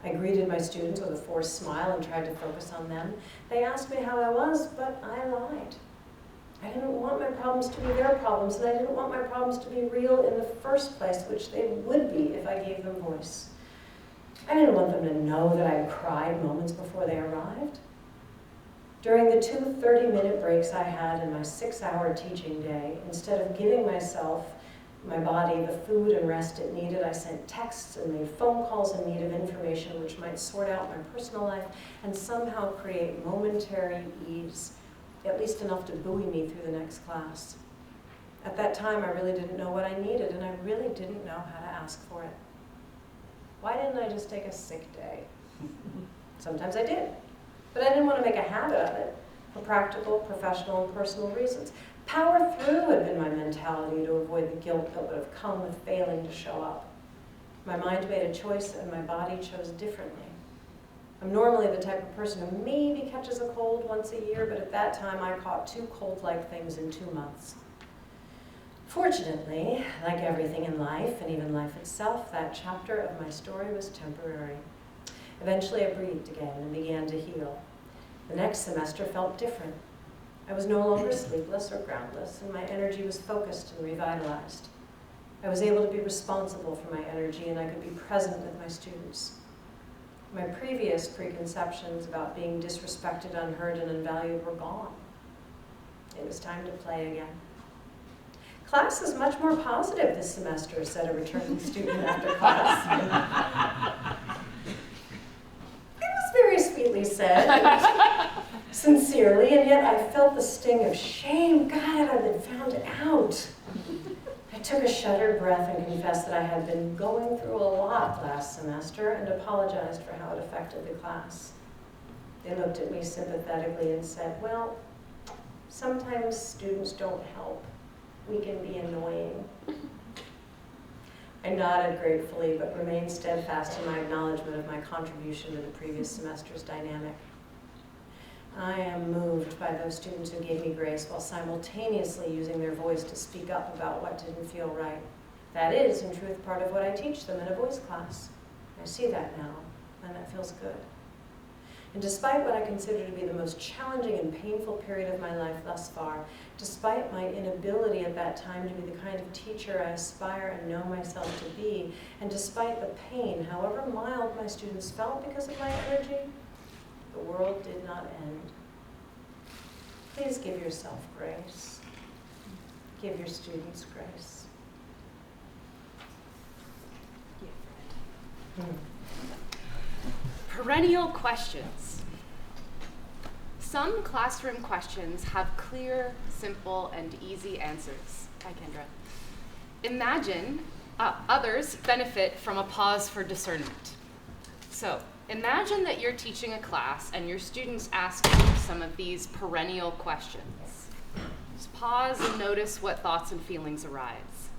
I greeted my students with a forced smile and tried to focus on them. They asked me how I was, but I lied. I didn't want my problems to be their problems, and I didn't want my problems to be real in the first place, which they would be if I gave them voice. I didn't want them to know that I cried moments before they arrived. During the 2 30-minute breaks I had in my 6-hour teaching day, instead of giving my body the food and rest it needed, I sent texts and made phone calls in need of information which might sort out my personal life and somehow create momentary ease, at least enough to buoy me through the next class. At that time, I really didn't know what I needed, and I really didn't know how to ask for it. Why didn't I just take a sick day? Sometimes I did. But I didn't want to make a habit of it for practical, professional, and personal reasons. Power through had been my mentality to avoid the guilt that would have come with failing to show up. My mind made a choice and my body chose differently. I'm normally the type of person who maybe catches a cold once a year, but at that time I caught 2 cold-like things in 2 months. Fortunately, like everything in life, and even life itself, that chapter of my story was temporary. Eventually I breathed again and began to heal. The next semester felt different. I was no longer sleepless or groundless, and my energy was focused and revitalized. I was able to be responsible for my energy, and I could be present with my students. My previous preconceptions about being disrespected, unheard, and unvalued were gone. It was time to play again. Class is much more positive this semester, said a returning student after class. It was very sweetly said, sincerely, and yet I felt the sting of shame. God, I've been found out. I took a shuddered breath and confessed that I had been going through a lot last semester and apologized for how it affected the class. They looked at me sympathetically and said, well, sometimes students don't help. We can be annoying. I nodded gratefully, but remained steadfast in my acknowledgement of my contribution to the previous semester's dynamic. I am moved by those students who gave me grace while simultaneously using their voice to speak up about what didn't feel right. That is, in truth, part of what I teach them in a voice class. I see that now, and that feels good. And despite what I consider to be the most challenging and painful period of my life thus far, despite my inability at that time to be the kind of teacher I aspire and know myself to be, and despite the pain, however mild my students felt because of my energy, the world did not end. Please give yourself grace. Give your students grace. Perennial questions. Some classroom questions have clear, simple, and easy answers. Hi, Kendra. Others benefit from a pause for discernment. So, imagine that you're teaching a class and your students ask you some of these perennial questions. Just pause and notice what thoughts and feelings arise.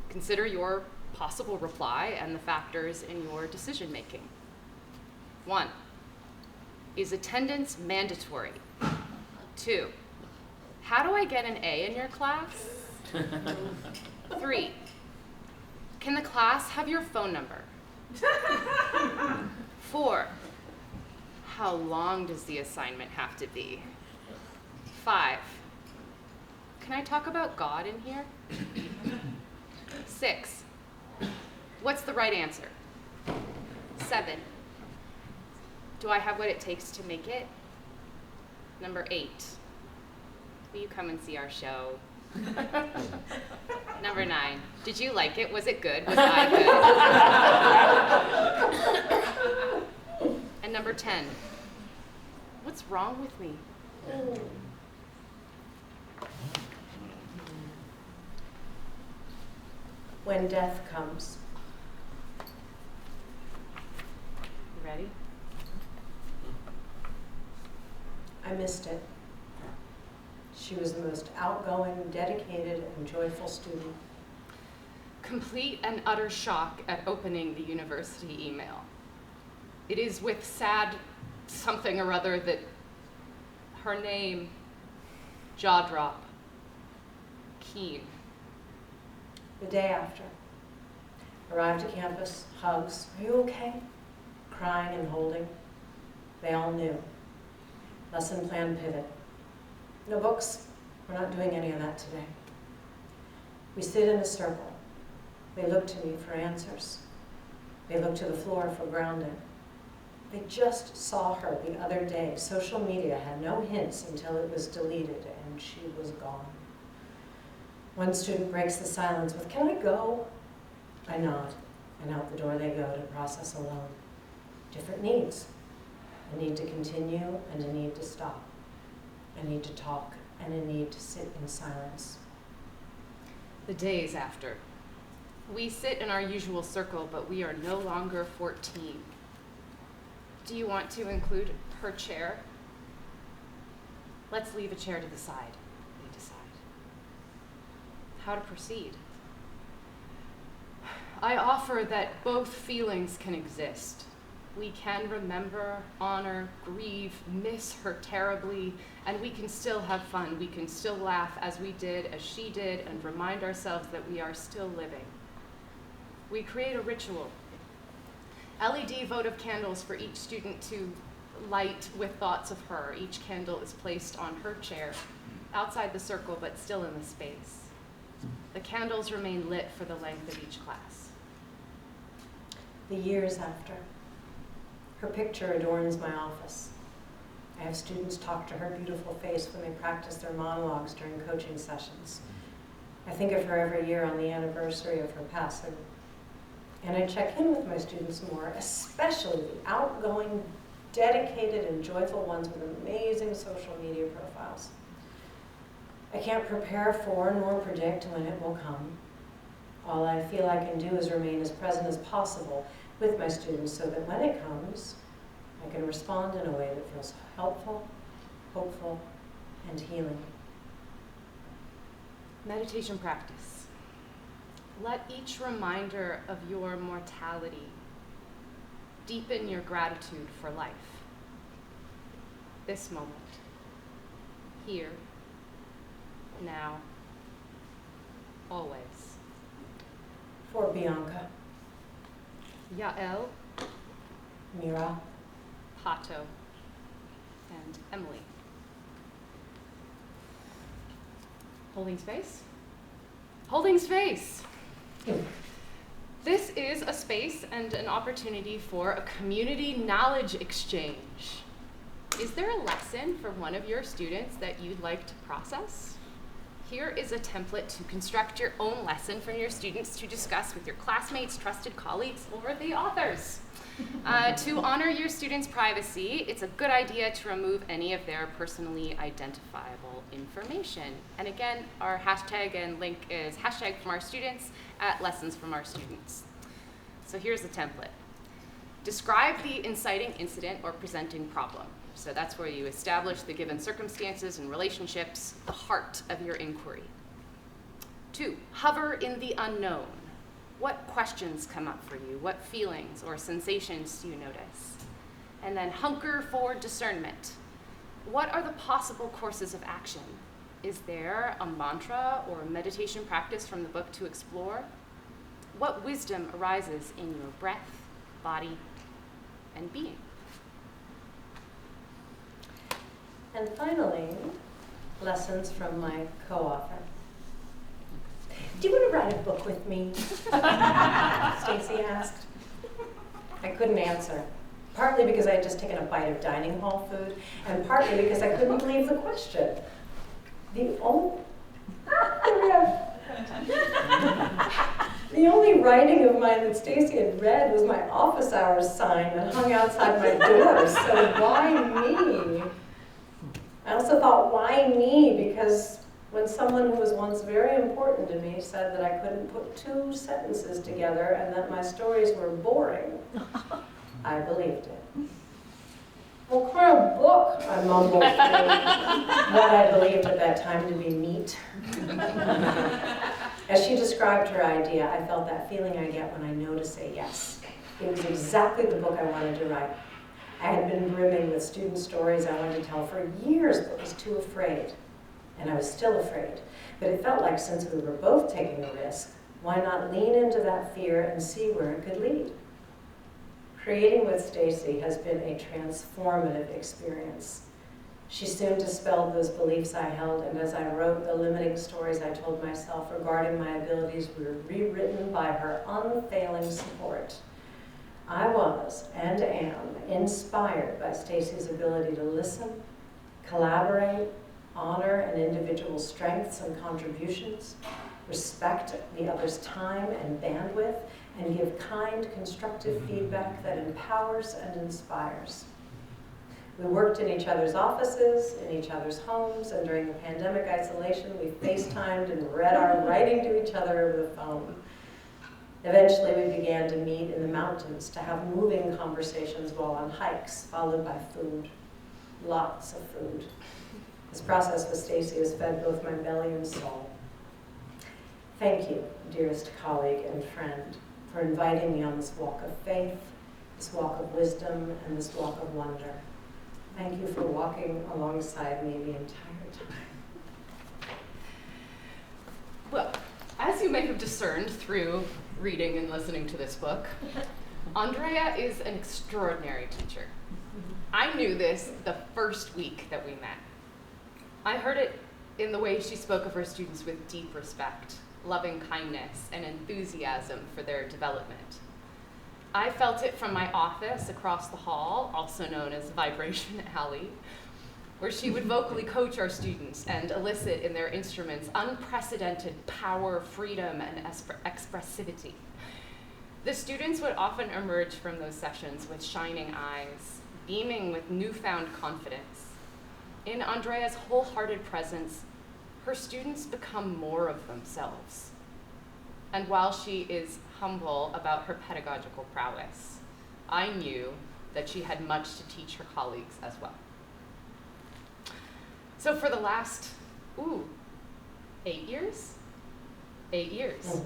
Consider your possible reply and the factors in your decision making. 1. Is attendance mandatory? 2. How do I get an A in your class? 3. Can the class have your phone number? 4. How long does the assignment have to be? 5. Can I talk about God in here? 6. What's the right answer? 7. Do I have what it takes to make it? Number 8. Will you come and see our show? Number 9. Did you like it? Was it good? Was I good? And number 10. What's wrong with me? When death comes. You ready? I missed it. She was the most outgoing, dedicated, and joyful student. Complete and utter shock at opening the university email. It is with sad something or other that her name, jaw drop, keen. The day after, arrived at campus, hugs, are you okay? Crying and holding. They all knew. Lesson plan pivot. No books, we're not doing any of that today. We sit in a circle. They look to me for answers. They look to the floor for grounding. They just saw her the other day. Social media had no hints until it was deleted, and she was gone. One student breaks the silence with, "Can I go?" I nod, and out the door they go to process alone. Different needs. A need to continue and a need to stop. A need to talk and a need to sit in silence. The days after. We sit in our usual circle, but we are no longer 14. Do you want to include her chair? Let's leave a chair to the side. We decide. How to proceed? I offer that both feelings can exist. We can remember, honor, grieve, miss her terribly, and we can still have fun. We can still laugh as we did, as she did, and remind ourselves that we are still living. We create a ritual. LED votive candles for each student to light with thoughts of her. Each candle is placed on her chair, outside the circle, but still in the space. The candles remain lit for the length of each class. The years after. Her picture adorns my office. I have students talk to her beautiful face when they practice their monologues during coaching sessions. I think of her every year on the anniversary of her passing. And I check in with my students more, especially the outgoing, dedicated, and joyful ones with amazing social media profiles. I can't prepare for nor predict when it will come. All I feel I can do is remain as present as possible with my students so that when it comes, I can respond in a way that feels helpful, hopeful, and healing. Meditation practice. Let each reminder of your mortality deepen your gratitude for life. This moment, here, now, always. For Bianca, Yael, Mira, Pato, and Emily. Holding space? Holding space! This is a space and an opportunity for a community knowledge exchange. Is there a lesson for one of your students that you'd like to process? Here is a template to construct your own lesson for your students to discuss with your classmates, trusted colleagues, or the authors. To honor your students' privacy, it's a good idea to remove any of their personally identifiable information. And again, our hashtag and link is #FromOurStudents at Lessons from Our Students. So here's the template. Describe the inciting incident or presenting problem. So that's where you establish the given circumstances and relationships, the heart of your inquiry. 2, hover in the unknown. What questions come up for you? What feelings or sensations do you notice? And then hunker for discernment. What are the possible courses of action? Is there a mantra or a meditation practice from the book to explore? What wisdom arises in your breath, body, and being? And finally, lessons from my co-author. Do you want to write a book with me? Stacey asked. I couldn't answer, partly because I had just taken a bite of dining hall food, and partly because I couldn't believe the question. The only writing of mine that Stacey had read was my office hours sign that hung outside my door, so why me? I also thought, why me? Because when someone who was once very important to me said that I couldn't put 2 sentences together and that my stories were boring, I believed it. What kind of book? I mumbled what I believed at that time to be meat. As she described her idea, I felt that feeling I get when I know to say yes. It was exactly the book I wanted to write. I had been brimming with student stories I wanted to tell for years, but was too afraid. And I was still afraid. But it felt like since we were both taking a risk, why not lean into that fear and see where it could lead? Creating with Stacey has been a transformative experience. She soon dispelled those beliefs I held, and as I wrote the limiting stories I told myself regarding my abilities were rewritten by her unfailing support. I was, and am, inspired by Stacey's ability to listen, collaborate, honor an individual's strengths and contributions, respect the other's time and bandwidth, and give kind, constructive feedback that empowers and inspires. We worked in each other's offices, in each other's homes, and during the pandemic isolation, we FaceTimed and read our writing to each other over the phone. Eventually, we began to meet in the mountains to have moving conversations while on hikes, followed by food. Lots of food. This process with Stacey has fed both my belly and soul. Thank you, dearest colleague and friend, for inviting me on this walk of faith, this walk of wisdom, and this walk of wonder. Thank you for walking alongside me the entire time. Well, as you may have discerned through reading and listening to this book, Andrea is an extraordinary teacher. I knew this the first week that we met. I heard it in the way she spoke of her students with deep respect, loving kindness, and enthusiasm for their development. I felt it from my office across the hall, also known as Vibration Alley, where she would vocally coach our students and elicit in their instruments unprecedented power, freedom, and expressivity. The students would often emerge from those sessions with shining eyes, beaming with newfound confidence. In Andrea's wholehearted presence, her students become more of themselves. And while she is humble about her pedagogical prowess, I knew that she had much to teach her colleagues as well. So for the last, 8 years? 8 years.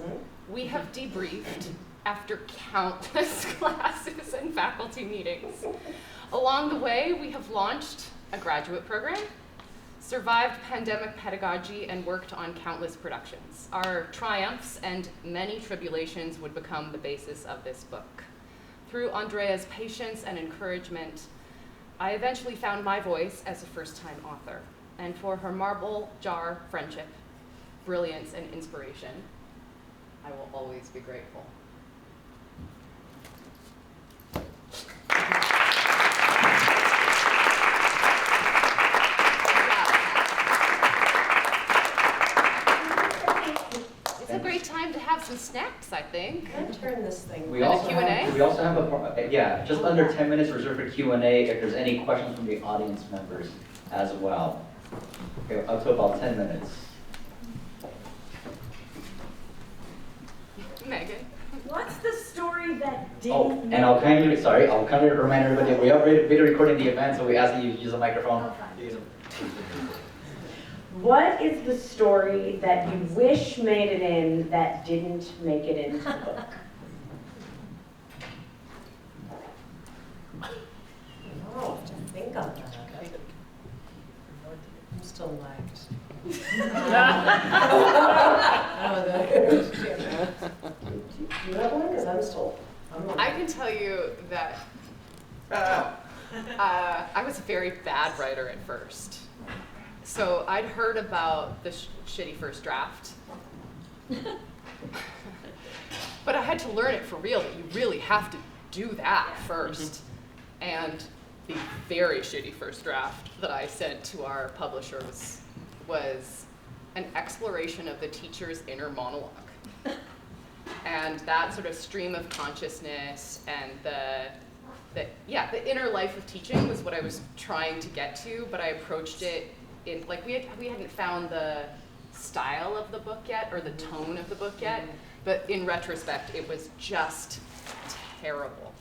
We have debriefed after countless classes and faculty meetings. Along the way, we have launched a graduate program, survived pandemic pedagogy, and worked on countless productions. Our triumphs and many tribulations would become the basis of this book. Through Andrea's patience and encouragement, I eventually found my voice as a first-time author. And for her marble jar friendship, brilliance, and inspiration, I will always be grateful. It's a great time to have some snacks, I think. Can I turn this thing? We And a also Q&A? have just under 10 minutes reserved for Q&A if there's any questions from the audience members as well. Okay, up to about 10 minutes. Megan. What's the story that didn't Oh, and I'll kindly remind everybody, we are video recording the event, so we ask that you use a microphone. What is the story that you wish made it in that didn't make it into the book? Oh, I have to think on that. I'm still liked. Do you have one? Because I'm not. I can tell you that I was a very bad writer at first. So I'd heard about the shitty first draft. But I had to learn it for real, that you really have to do that first. And the very shitty first draft that I sent to our publishers was an exploration of the teacher's inner monologue. And that sort of stream of consciousness and the inner life of teaching was what I was trying to get to, but I approached it in, like, we hadn't found the style of the book yet, or the tone of the book yet, but in retrospect, it was just terrible.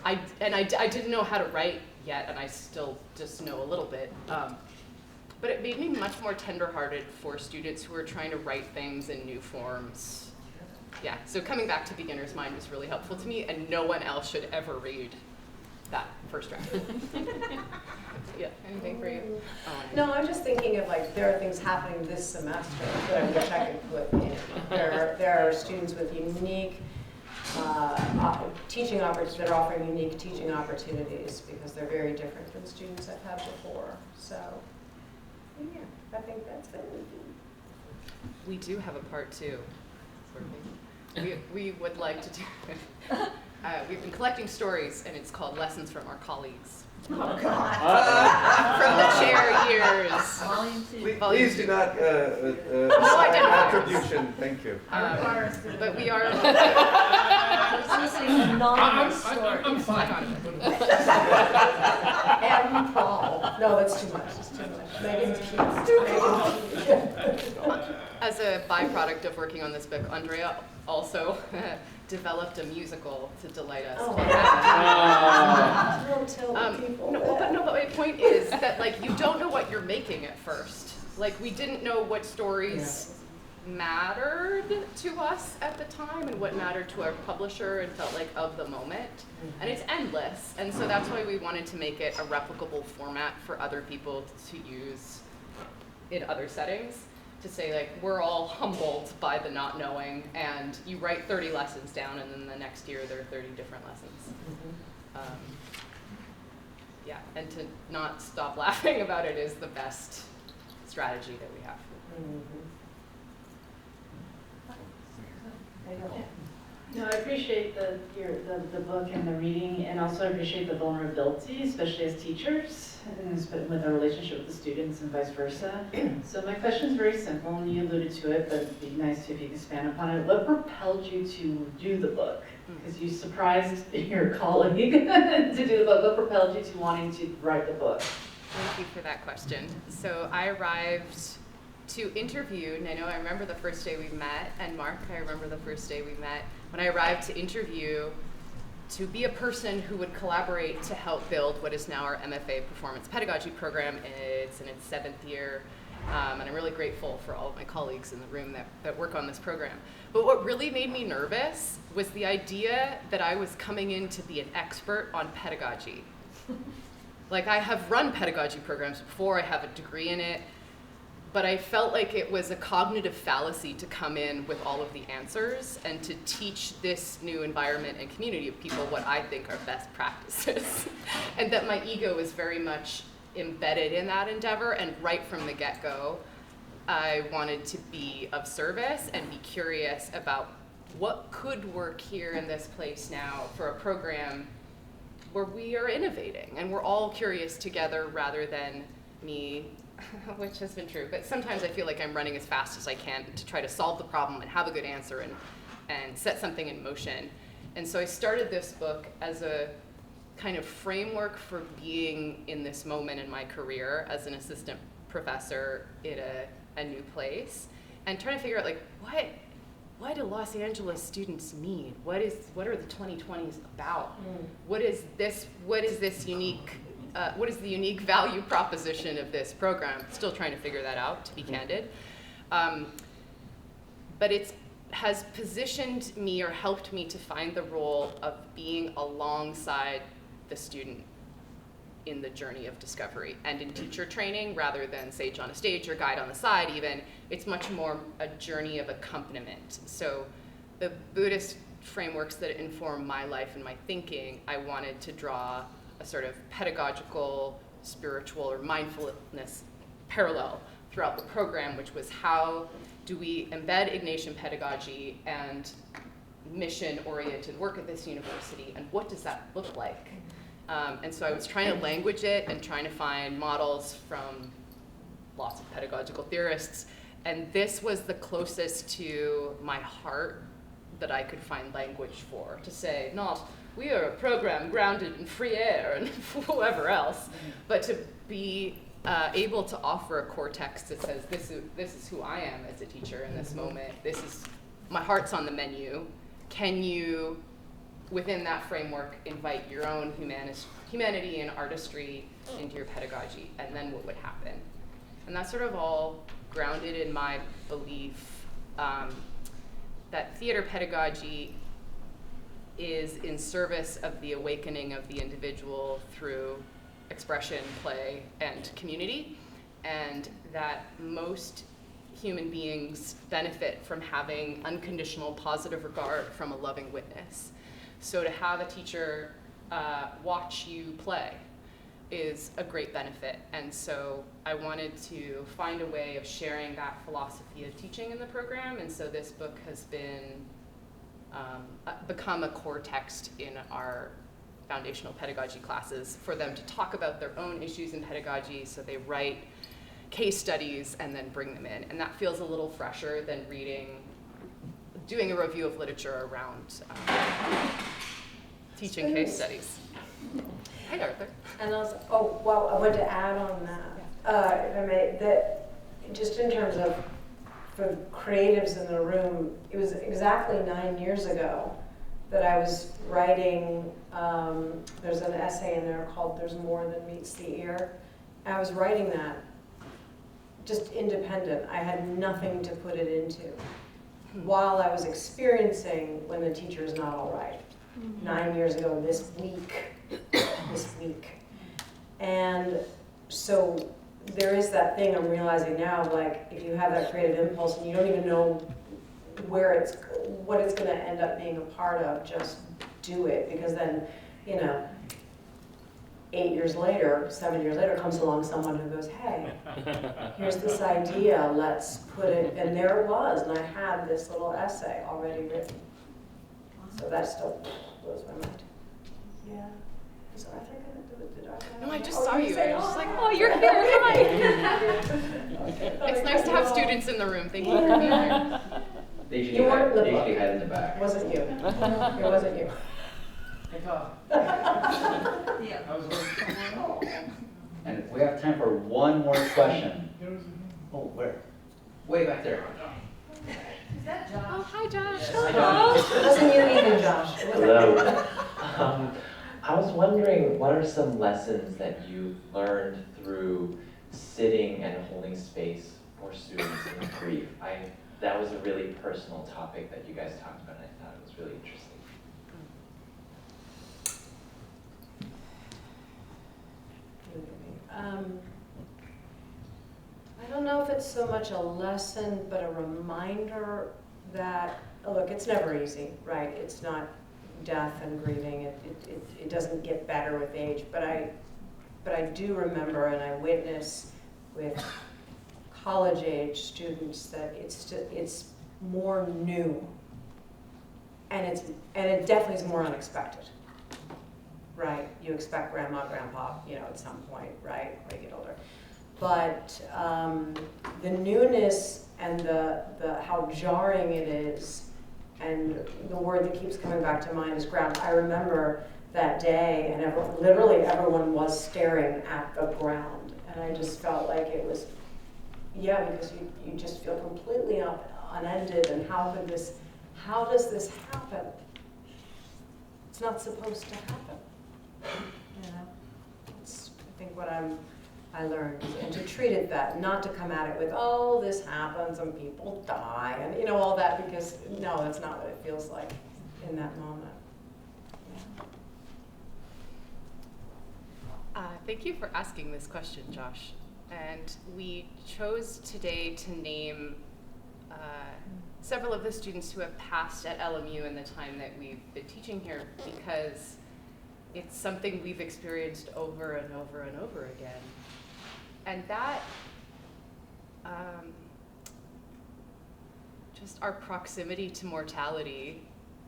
I didn't know how to write yet, and I still just know a little bit. But it made me much more tenderhearted for students who are trying to write things in new forms. Yeah, so coming back to Beginner's Mind was really helpful to me, and no one else should ever read that first draft. Yeah, anything for you? No, I'm just thinking of, like, there are things happening this semester that I wish I could put in. There are students with unique teaching opportunities that are offering unique teaching opportunities because they're very different than students I've had before. So, yeah, I think that's it. We do have a part two. We would like to do. We've been collecting stories, and it's called Lessons from Our Colleagues. Oh, God. From the chair years. Please do not identify. attribution. Thank you. But we are. I'm fine. And Paul. No, that's too much. It's too much. Megan's cute. as a byproduct of working on this book, Andrea also developed a musical to delight us. Oh. Don't tell the people that. But my point is that like you don't know what you're making at first. Like we didn't know what stories mattered to us at the time and what mattered to our publisher and felt like of the moment. And it's endless. And so that's why we wanted to make it a replicable format for other people to use in other settings. To say like, we're all humbled by the not knowing, and you write 30 lessons down and then the next year there are 30 different lessons. Yeah, and to not stop laughing about it is the best strategy that we have. No, I appreciate the book and the reading, and also I appreciate the vulnerability, especially as teachers, and with our relationship with the students and vice versa. So my question is very simple, and you alluded to it, but it'd be nice if you could expand upon it. What propelled you to do the book? Because you surprised your colleague to do the book. What propelled you to wanting to write the book? Thank you for that question. So I arrived to interview, and I remember the first day we met, and Mark, I remember the first day we met, when I arrived to interview to be a person who would collaborate to help build what is now our MFA Performance Pedagogy program. It's in its 7th year, and I'm really grateful for all of my colleagues in the room that work on this program. But what really made me nervous was the idea that I was coming in to be an expert on pedagogy. Like, I have run pedagogy programs before, I have a degree in it, but I felt like it was a cognitive fallacy to come in with all of the answers and to teach this new environment and community of people what I think are best practices. And that my ego is very much embedded in that endeavor, and right from the get-go, I wanted to be of service and be curious about what could work here in this place now for a program where we are innovating and we're all curious together rather than me, which has been true, but sometimes I feel like I'm running as fast as I can to try to solve the problem and have a good answer and set something in motion. And so I started this book as a kind of framework for being in this moment in my career as an assistant professor in a new place, and trying to figure out like, what do Los Angeles students need? What are the 2020s about? What is the unique value proposition of this program? Still trying to figure that out, to be candid. But it has positioned me or helped me to find the role of being alongside the student in the journey of discovery. And in teacher training, rather than sage on a stage or guide on the side even, it's much more a journey of accompaniment. So the Buddhist frameworks that inform my life and my thinking, I wanted to draw a sort of pedagogical, spiritual, or mindfulness parallel throughout the program, which was how do we embed Ignatian pedagogy and mission-oriented work at this university, and what does that look like? And so I was trying to language it and trying to find models from lots of pedagogical theorists, and this was the closest to my heart that I could find language for, to say, not, we are a program grounded in free air and whoever else, but to be able to offer a core text that says, this is who I am as a teacher in this moment, this is, my heart's on the menu. Can you, within that framework, invite your own humanity and artistry into your pedagogy, and then what would happen? And that's sort of all grounded in my belief that theater pedagogy is in service of the awakening of the individual through expression, play, and community, and that most human beings benefit from having unconditional positive regard from a loving witness. So to have a teacher watch you play is a great benefit. And so I wanted to find a way of sharing that philosophy of teaching in the program. And so this book has been become a core text in our foundational pedagogy classes for them to talk about their own issues in pedagogy. So they write case studies and then bring them in. And that feels a little fresher than doing a review of literature around teaching case studies. Hey, Arthur. And also, I wanted to add on that, if I may, that just in terms of for creatives in the room, it was exactly 9 years ago that I was writing, there's an essay in there called There's More Than Meets the Ear. I was writing that just independent. I had nothing to put it into while I was experiencing when the teacher is not all right. 9 years ago this week. And so there is that thing I'm realizing now, like if you have that creative impulse and you don't even know what it's going to end up being a part of, just do it, because then, 8 years later, 7 years later, comes along someone who goes, hey, here's this idea, let's put it, and there it was, and I had this little essay already written. So that still blows my mind. Yeah. Is Arthur going to do it? Did Arthur? No, I just saw you. I was just like, oh, you're here. Hi. It's nice to have students in the room. Thank you for being here. They You weren't in the book. usually hide in the back. It wasn't you. It wasn't you. And we have time for one more question. Oh, where? Way back there. Oh, hi, Josh. It wasn't you either, Josh. It wasn't Hello. you. I was wondering, what are some lessons that you learned through sitting and holding space for students in grief? That was a really personal topic that you guys talked about, and I thought it was really interesting. I don't know if it's so much a lesson, but a reminder that, look, it's never easy, right? It's not death and grieving. It doesn't get better with age. But I do remember, and I witness with college-age students that it's more new, and it definitely is more unexpected. Right, you expect grandma, grandpa, at some point, right, when you get older. But the newness and the how jarring it is, and the word that keeps coming back to mind is ground. I remember that day, and literally everyone was staring at the ground, and I just felt like it was, because you just feel completely unended, and how does this happen? It's not supposed to happen. It's, I think what I learned, and to treat it that, not to come at it with, oh, this happens and people die, and all that, because no, that's not what it feels like in that moment. Thank you for asking this question, Josh. And we chose today to name several of the students who have passed at LMU in the time that we've been teaching here, because it's something we've experienced over and over and over again. And that, just our proximity to mortality,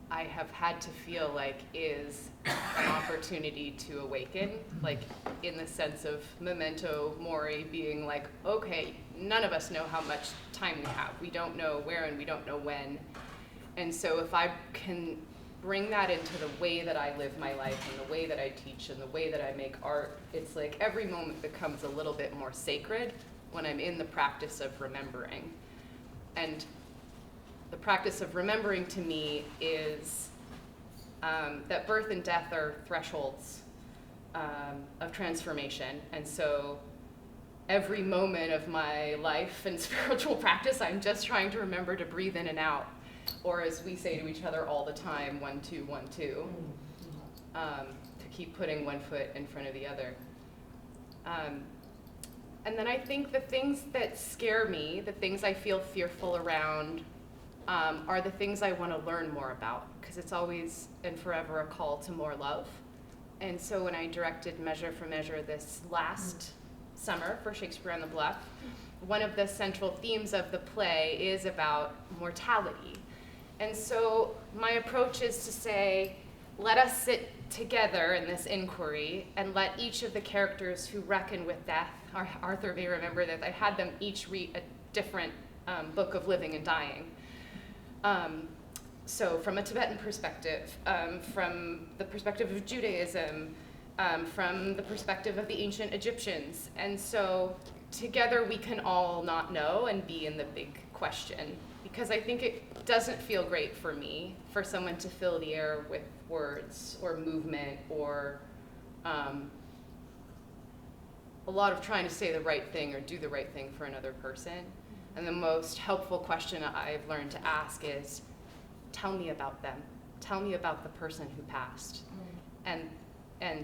I have had to feel like is an opportunity to awaken, like in the sense of memento mori, being like, okay, none of us know how much time we have. We don't know where and we don't know when. And so if I can bring that into the way that I live my life and the way that I teach and the way that I make art, it's like every moment becomes a little bit more sacred when I'm in the practice of remembering. And the practice of remembering to me is that birth and death are thresholds of transformation. And so every moment of my life and spiritual practice, I'm just trying to remember to breathe in and out. Or as we say to each other all the time, 1, 2, 1, 2, to keep putting one foot in front of the other. And then I think the things that scare me, the things I feel fearful around, are the things I want to learn more about, because it's always and forever a call to more love. And so when I directed Measure for Measure this last summer for Shakespeare on the Bluff, one of the central themes of the play is about mortality. And so my approach is to say, let us sit together in this inquiry and let each of the characters who reckon with death, Arthur may remember that I had them each read a different book of living and dying. So from a Tibetan perspective, from the perspective of Judaism, from the perspective of the ancient Egyptians. And so together we can all not know and be in the big question, because I think it doesn't feel great for me for someone to fill the air with words or movement or a lot of trying to say the right thing or do the right thing for another person. And the most helpful question I've learned to ask is, tell me about them. Tell me about the person who passed. And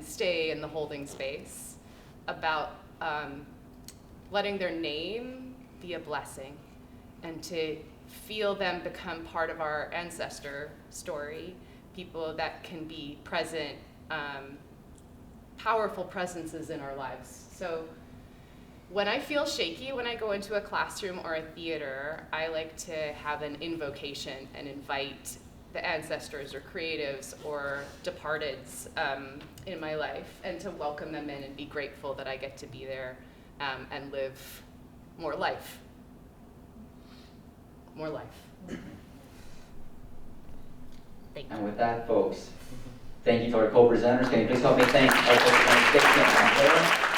stay in the holding space about letting their name be a blessing and to feel them become part of our ancestor story, people that can be present, powerful presences in our lives. So when I feel shaky, when I go into a classroom or a theater, I like to have an invocation and invite the ancestors or creatives or departeds in my life, and to welcome them in and be grateful that I get to be there and live more life. More life. Thank you. And with that, folks, thank you to our co-presenters. Can you please help me thank our co-presenters, Stacey and Andrea?